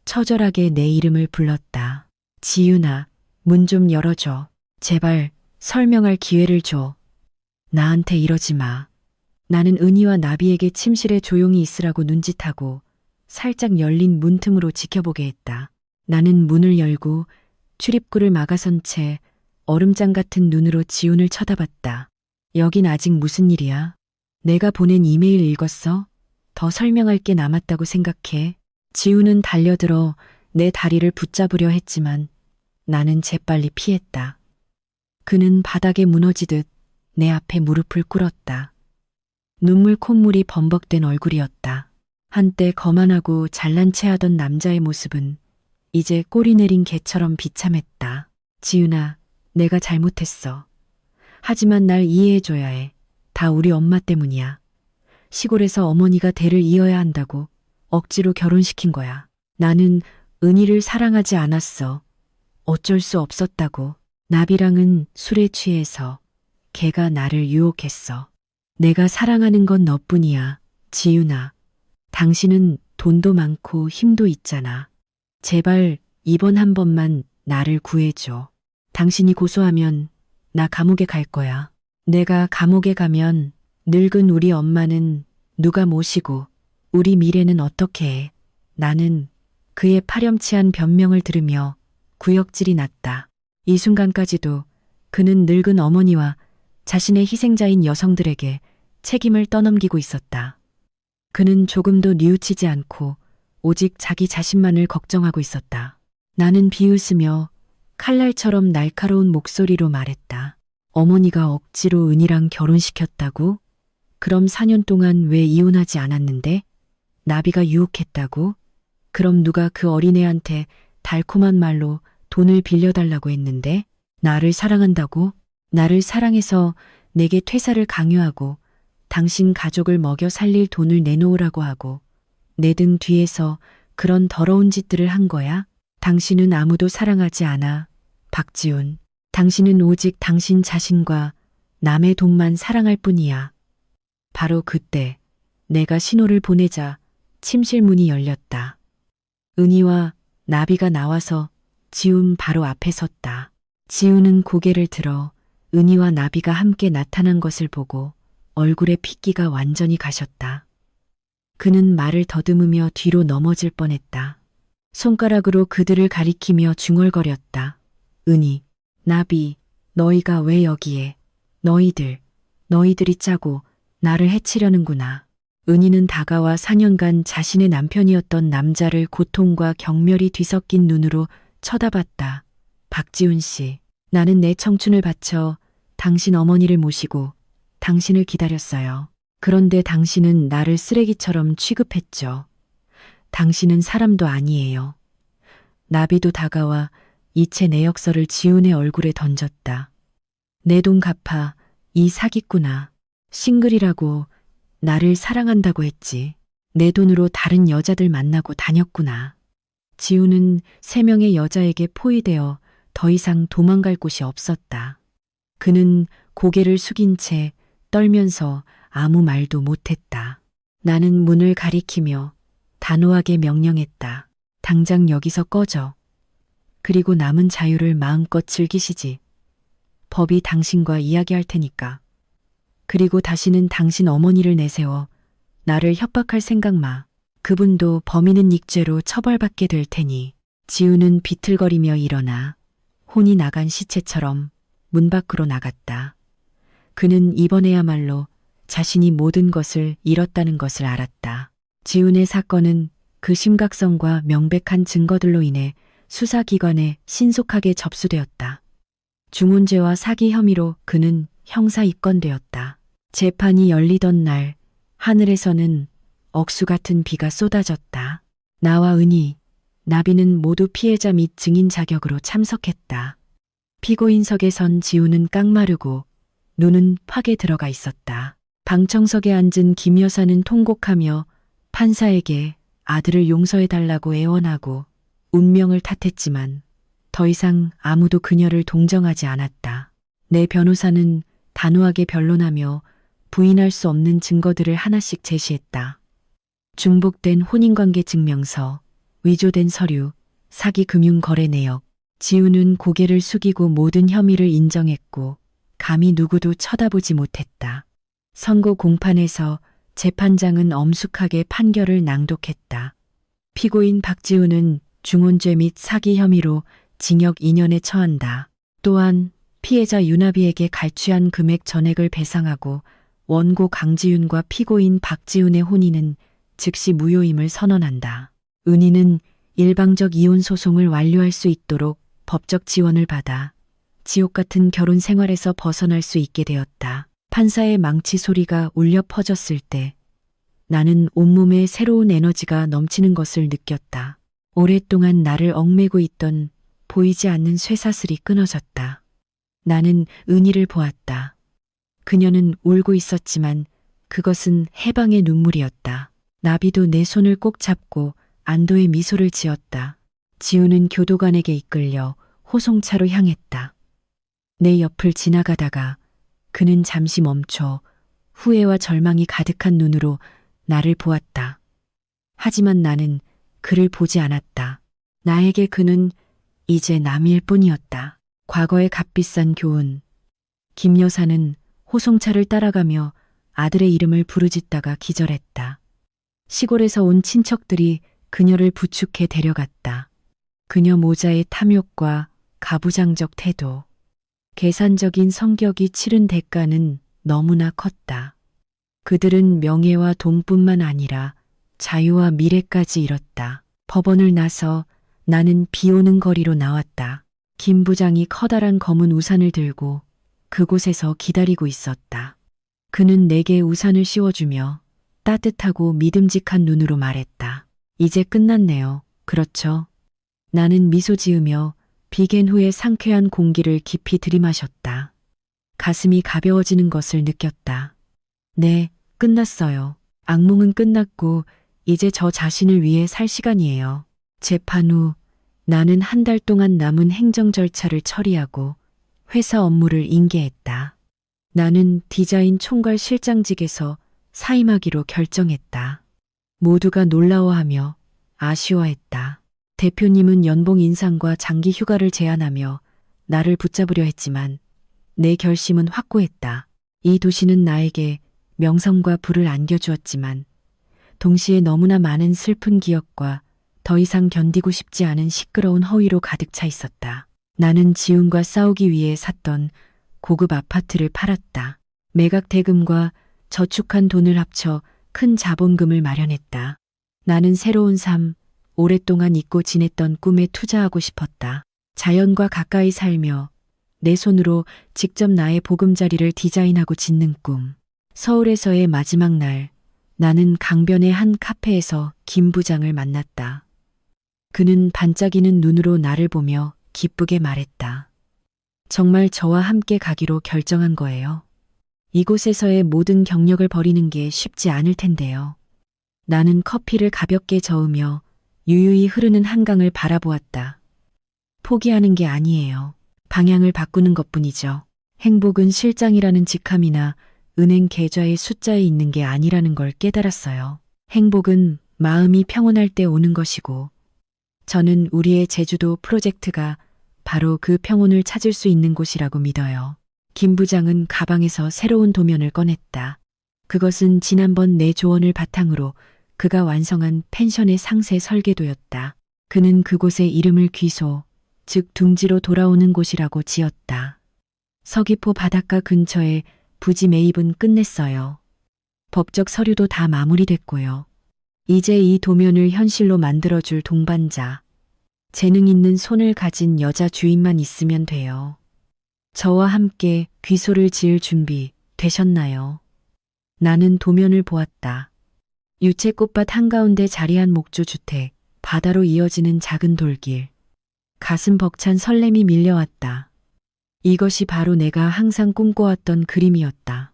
처절하게 내 이름을 불렀다. 지윤아, 문 좀 열어줘. 제발 설명할 기회를 줘. 나한테 이러지 마. 나는 은희와 나비에게 침실에 조용히 있으라고 눈짓하고 살짝 열린 문틈으로 지켜보게 했다. 나는 문을 열고 출입구를 막아선 채 얼음장 같은 눈으로 지훈을 쳐다봤다. 여긴 아직 무슨 일이야? 내가 보낸 이메일 읽었어? 더 설명할 게 남았다고 생각해. 지훈은 달려들어 내 다리를 붙잡으려 했지만 나는 재빨리 피했다. 그는 바닥에 무너지듯 내 앞에 무릎을 꿇었다. 눈물 콧물이 범벅된 얼굴이었다. 한때 거만하고 잘난 체하던 남자의 모습은 이제 꼬리 내린 개처럼 비참했다. 지은아, 내가 잘못했어. 하지만 날 이해해줘야 해. 다 우리 엄마 때문이야. 시골에서 어머니가 대를 이어야 한다고 억지로 결혼시킨 거야. 나는 은희를 사랑하지 않았어. 어쩔 수 없었다고. 나비랑은 술에 취해서 걔가 나를 유혹했어. 내가 사랑하는 건 너뿐이야. 지윤아, 당신은 돈도 많고 힘도 있잖아. 제발 이번 한 번만 나를 구해줘. 당신이 고소하면 나 감옥에 갈 거야. 내가 감옥에 가면 늙은 우리 엄마는 누가 모시고 우리 미래는 어떻게 해. 나는 그의 파렴치한 변명을 들으며 구역질이 났다. 이 순간까지도 그는 늙은 어머니와 자신의 희생자인 여성들에게 책임을 떠넘기고 있었다. 그는 조금도 뉘우치지 않고 오직 자기 자신만을 걱정하고 있었다. 나는 비웃으며 칼날처럼 날카로운 목소리로 말했다. 어머니가 억지로 은희랑 결혼시켰다고? 그럼 4년 동안 왜 이혼하지 않았는데? 나비가 유혹했다고? 그럼 누가 그 어린애한테 달콤한 말로 돈을 빌려달라고 했는데? 나를 사랑한다고? 나를 사랑해서 내게 퇴사를 강요하고 당신 가족을 먹여 살릴 돈을 내놓으라고 하고 내 등 뒤에서 그런 더러운 짓들을 한 거야? 당신은 아무도 사랑하지 않아. 박지훈. 당신은 오직 당신 자신과 남의 돈만 사랑할 뿐이야. 바로 그때 내가 신호를 보내자 침실 문이 열렸다. 은희와 나비가 나와서 지훈 바로 앞에 섰다. 지훈은 고개를 들어 은희와 나비가 함께 나타난 것을 보고 얼굴에 핏기가 완전히 가셨다. 그는 말을 더듬으며 뒤로 넘어질 뻔했다. 손가락으로 그들을 가리키며 중얼거렸다. 은희, 나비, 너희가 왜 여기에? 너희들이 짜고 나를 해치려는구나. 은희는 다가와 4년간 자신의 남편이었던 남자를 고통과 경멸이 뒤섞인 눈으로 쳐다봤다. 박지훈 씨, 나는 내 청춘을 바쳐 당신 어머니를 모시고 당신을 기다렸어요. 그런데 당신은 나를 쓰레기처럼 취급했죠. 당신은 사람도 아니에요. 나비도 다가와 이체 내역서를 지훈의 얼굴에 던졌다. 내 돈 갚아, 이 사기꾼아. 싱글이라고 나를 사랑한다고 했지. 내 돈으로 다른 여자들 만나고 다녔구나. 지훈은 3명의 여자에게 포위되어 더 이상 도망갈 곳이 없었다. 그는 고개를 숙인 채 떨면서 아무 말도 못했다. 나는 문을 가리키며 단호하게 명령했다. 당장 여기서 꺼져. 그리고 남은 자유를 마음껏 즐기시지. 법이 당신과 이야기할 테니까. 그리고 다시는 당신 어머니를 내세워 나를 협박할 생각 마. 그분도 범인은 익죄로 처벌받게 될 테니. 지우는 비틀거리며 일어나 혼이 나간 시체처럼 문 밖으로 나갔다. 그는 이번에야말로 자신이 모든 것을 잃었다는 것을 알았다. 지훈의 사건은 그 심각성과 명백한 증거들로 인해 수사기관에 신속하게 접수되었다. 중혼죄와 사기 혐의로 그는 형사 입건되었다. 재판이 열리던 날 하늘에서는 억수 같은 비가 쏟아졌다. 나와 은희, 나비는 모두 피해자 및 증인 자격으로 참석했다. 피고인석에 선 지우는 깡마르고 눈은 팍에 들어가 있었다. 방청석에 앉은 김 여사는 통곡하며 판사에게 아들을 용서해달라고 애원하고 운명을 탓했지만 더 이상 아무도 그녀를 동정하지 않았다. 내 변호사는 단호하게 변론하며 부인할 수 없는 증거들을 하나씩 제시했다. 중복된 혼인관계 증명서, 위조된 서류, 사기 금융 거래 내역. 지우는 고개를 숙이고 모든 혐의를 인정했고 감히 누구도 쳐다보지 못했다. 선고 공판에서 재판장은 엄숙하게 판결을 낭독했다. 피고인 박지훈은 중혼죄 및 사기 혐의로 징역 2년에 처한다. 또한 피해자 유나비에게 갈취한 금액 전액을 배상하고 원고 강지윤과 피고인 박지훈의 혼인은 즉시 무효임을 선언한다. 은희는 일방적 이혼 소송을 완료할 수 있도록 법적 지원을 받아 지옥 같은 결혼 생활에서 벗어날 수 있게 되었다. 판사의 망치 소리가 울려 퍼졌을 때 나는 온몸에 새로운 에너지가 넘치는 것을 느꼈다. 오랫동안 나를 얽매고 있던 보이지 않는 쇠사슬이 끊어졌다. 나는 은희를 보았다. 그녀는 울고 있었지만 그것은 해방의 눈물이었다. 나비도 내 손을 꼭 잡고 안도의 미소를 지었다. 지우는 교도관에게 이끌려 호송차로 향했다. 내 옆을 지나가다가 그는 잠시 멈춰 후회와 절망이 가득한 눈으로 나를 보았다. 하지만 나는 그를 보지 않았다. 나에게 그는 이제 남일 뿐이었다. 과거의 값비싼 교훈. 김 여사는 호송차를 따라가며 아들의 이름을 부르짖다가 기절했다. 시골에서 온 친척들이 그녀를 부축해 데려갔다. 그녀 모자의 탐욕과 가부장적 태도, 계산적인 성격이 치른 대가는 너무나 컸다. 그들은 명예와 돈뿐만 아니라 자유와 미래까지 잃었다. 법원을 나서 나는 비오는 거리로 나왔다. 김 부장이 커다란 검은 우산을 들고 그곳에서 기다리고 있었다. 그는 내게 우산을 씌워주며 따뜻하고 믿음직한 눈으로 말했다. 이제 끝났네요. 그렇죠? 나는 미소 지으며 비갠 후에 상쾌한 공기를 깊이 들이마셨다. 가슴이 가벼워지는 것을 느꼈다. 네, 끝났어요. 악몽은 끝났고 이제 저 자신을 위해 살 시간이에요. 재판 후 나는 한 달 동안 남은 행정 절차를 처리하고 회사 업무를 인계했다. 나는 디자인 총괄 실장직에서 사임하기로 결정했다. 모두가 놀라워하며 아쉬워했다. 대표님은 연봉 인상과 장기 휴가를 제안하며 나를 붙잡으려 했지만 내 결심은 확고했다. 이 도시는 나에게 명성과 부를 안겨주었지만 동시에 너무나 많은 슬픈 기억과 더 이상 견디고 싶지 않은 시끄러운 허위로 가득 차 있었다. 나는 지훈과 싸우기 위해 샀던 고급 아파트를 팔았다. 매각 대금과 저축한 돈을 합쳐 큰 자본금을 마련했다. 나는 새로운 삶, 오랫동안 잊고 지냈던 꿈에 투자하고 싶었다. 자연과 가까이 살며 내 손으로 직접 나의 보금자리를 디자인하고 짓는 꿈. 서울에서의 마지막 날, 나는 강변의 한 카페에서 김 부장을 만났다. 그는 반짝이는 눈으로 나를 보며 기쁘게 말했다. 정말 저와 함께 가기로 결정한 거예요. 이곳에서의 모든 경력을 버리는 게 쉽지 않을 텐데요. 나는 커피를 가볍게 저으며 유유히 흐르는 한강을 바라보았다. 포기하는 게 아니에요. 방향을 바꾸는 것뿐이죠. 행복은 실장이라는 직함이나 은행 계좌의 숫자에 있는 게 아니라는 걸 깨달았어요. 행복은 마음이 평온할 때 오는 것이고, 저는 우리의 제주도 프로젝트가 바로 그 평온을 찾을 수 있는 곳이라고 믿어요. 김 부장은 가방에서 새로운 도면을 꺼냈다. 그것은 지난번 내 조언을 바탕으로 그가 완성한 펜션의 상세 설계도였다. 그는 그곳에 이름을 귀소, 즉 둥지로 돌아오는 곳이라고 지었다. 서귀포 바닷가 근처에 부지 매입은 끝냈어요. 법적 서류도 다 마무리됐고요. 이제 이 도면을 현실로 만들어줄 동반자, 재능 있는 손을 가진 여자 주인만 있으면 돼요. 저와 함께 귀소를 지을 준비 되셨나요? 나는 도면을 보았다. 유채꽃밭 한가운데 자리한 목조주택, 바다로 이어지는 작은 돌길. 가슴 벅찬 설렘이 밀려왔다. 이것이 바로 내가 항상 꿈꿔왔던 그림이었다.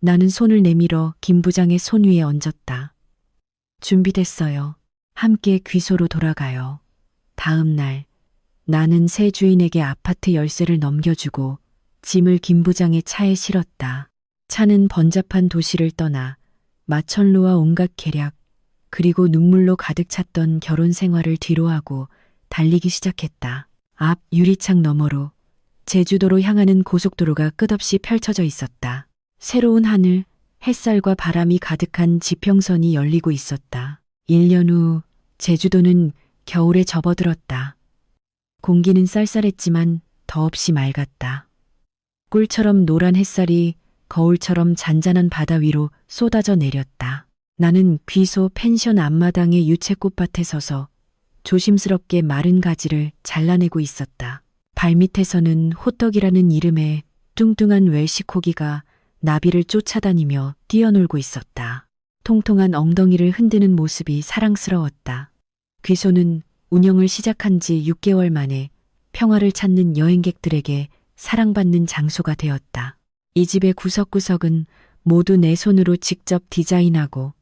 나는 손을 내밀어 김 부장의 손 위에 얹었다. 준비됐어요. 함께 귀소로 돌아가요. 다음 날, 나는 새 주인에게 아파트 열쇠를 넘겨주고 짐을 김 부장의 차에 실었다. 차는 번잡한 도시를 떠나 마천루와 온갖 계략, 그리고 눈물로 가득 찼던 결혼 생활을 뒤로하고 달리기 시작했다. 앞 유리창 너머로 제주도로 향하는 고속도로가 끝없이 펼쳐져 있었다. 새로운 하늘, 햇살과 바람이 가득한 지평선이 열리고 있었다. 1년 후 제주도는 겨울에 접어들었다. 공기는 쌀쌀했지만 더없이 맑았다. 꿀처럼 노란 햇살이 거울처럼 잔잔한 바다 위로 쏟아져 내렸다. 나는 귀소 펜션 앞마당의 유채꽃밭에 서서 조심스럽게 마른 가지를 잘라내고 있었다. 발밑에서는 호떡이라는 이름의 뚱뚱한 웰시코기가 나비를 쫓아다니며 뛰어놀고 있었다. 통통한 엉덩이를 흔드는 모습이 사랑스러웠다. 귀소는 운영을 시작한 지 6개월 만에 평화를 찾는 여행객들에게 사랑받는 장소가 되었다. 이 집의 구석구석은 모두 내 손으로 직접 디자인하고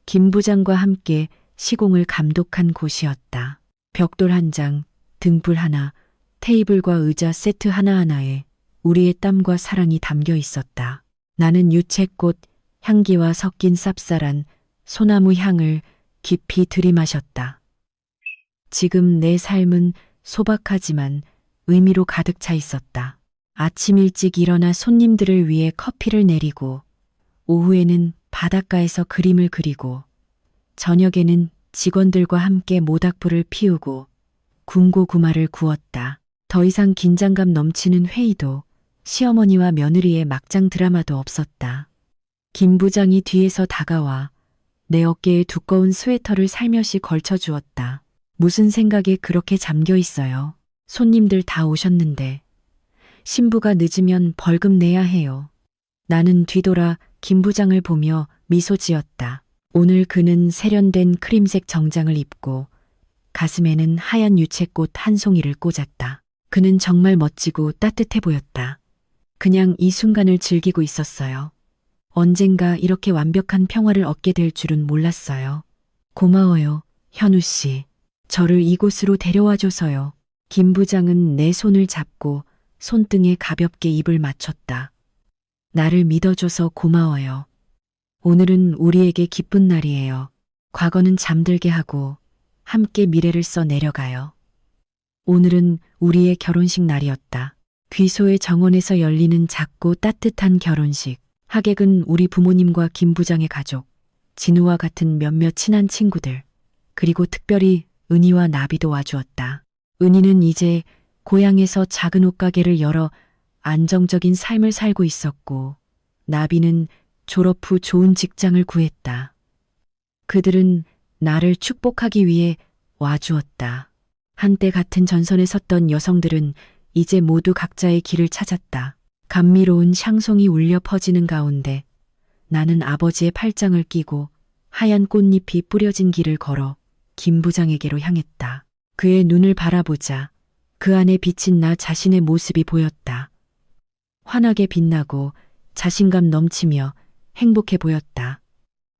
김 부장과 함께 시공을 감독한 곳이었다. 벽돌 한 장, 등불 하나, 테이블과 의자 세트 하나하나에 우리의 땀과 사랑이 담겨 있었다. 나는 유채꽃 향기와 섞인 쌉쌀한 소나무 향을 깊이 들이마셨다. 지금 내 삶은 소박하지만 의미로 가득 차 있었다. 아침 일찍 일어나 손님들을 위해 커피를 내리고, 오후에는 바닷가에서 그림을 그리고, 저녁에는 직원들과 함께 모닥불을 피우고 군고구마를 구웠다. 더 이상 긴장감 넘치는 회의도 시어머니와 며느리의 막장 드라마도 없었다. 김 부장이 뒤에서 다가와 내 어깨에 두꺼운 스웨터를 살며시 걸쳐주었다. 무슨 생각에 그렇게 잠겨 있어요? 손님들 다 오셨는데 신부가 늦으면 벌금 내야 해요. 나는 뒤돌아 김 부장을 보며 미소 지었다. 오늘 그는 세련된 크림색 정장을 입고 가슴에는 하얀 유채꽃 한 송이를 꽂았다. 그는 정말 멋지고 따뜻해 보였다. 그냥 이 순간을 즐기고 있었어요. 언젠가 이렇게 완벽한 평화를 얻게 될 줄은 몰랐어요. 고마워요, 현우 씨. 저를 이곳으로 데려와줘서요. 김 부장은 내 손을 잡고 손등에 가볍게 입을 맞췄다. 나를 믿어줘서 고마워요. 오늘은 우리에게 기쁜 날이에요. 과거는 잠들게 하고 함께 미래를 써 내려가요. 오늘은 우리의 결혼식 날이었다. 귀소의 정원에서 열리는 작고 따뜻한 결혼식. 하객은 우리 부모님과 김 부장의 가족, 진우와 같은 몇몇 친한 친구들, 그리고 특별히 은희와 나비도 와주었다. 은희는 이제 고향에서 작은 옷가게를 열어 안정적인 삶을 살고 있었고, 나비는 졸업 후 좋은 직장을 구했다. 그들은 나를 축복하기 위해 와주었다. 한때 같은 전선에 섰던 여성들은 이제 모두 각자의 길을 찾았다. 감미로운 향송이 울려 퍼지는 가운데 나는 아버지의 팔짱을 끼고 하얀 꽃잎이 뿌려진 길을 걸어 김 부장에게로 향했다. 그의 눈을 바라보자 그 안에 비친 나 자신의 모습이 보였다. 환하게 빛나고 자신감 넘치며 행복해 보였다.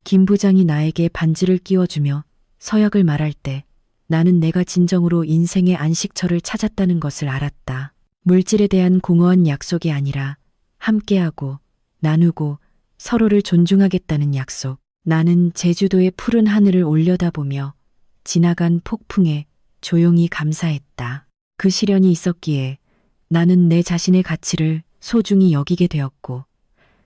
김 부장이 나에게 반지를 끼워주며 서약을 말할 때 나는 내가 진정으로 인생의 안식처를 찾았다는 것을 알았다. 물질에 대한 공허한 약속이 아니라 함께하고 나누고 서로를 존중하겠다는 약속. 나는 제주도의 푸른 하늘을 올려다보며 지나간 폭풍에 조용히 감사했다. 그 시련이 있었기에 나는 내 자신의 가치를 소중히 여기게 되었고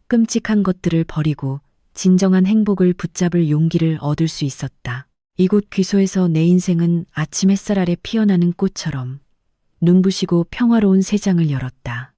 끔찍한 것들을 버리고 진정한 행복을 붙잡을 용기를 얻을 수 있었다. 이곳 귀소에서 내 인생은 아침 햇살 아래 피어나는 꽃처럼 눈부시고 평화로운 새 장을 열었다.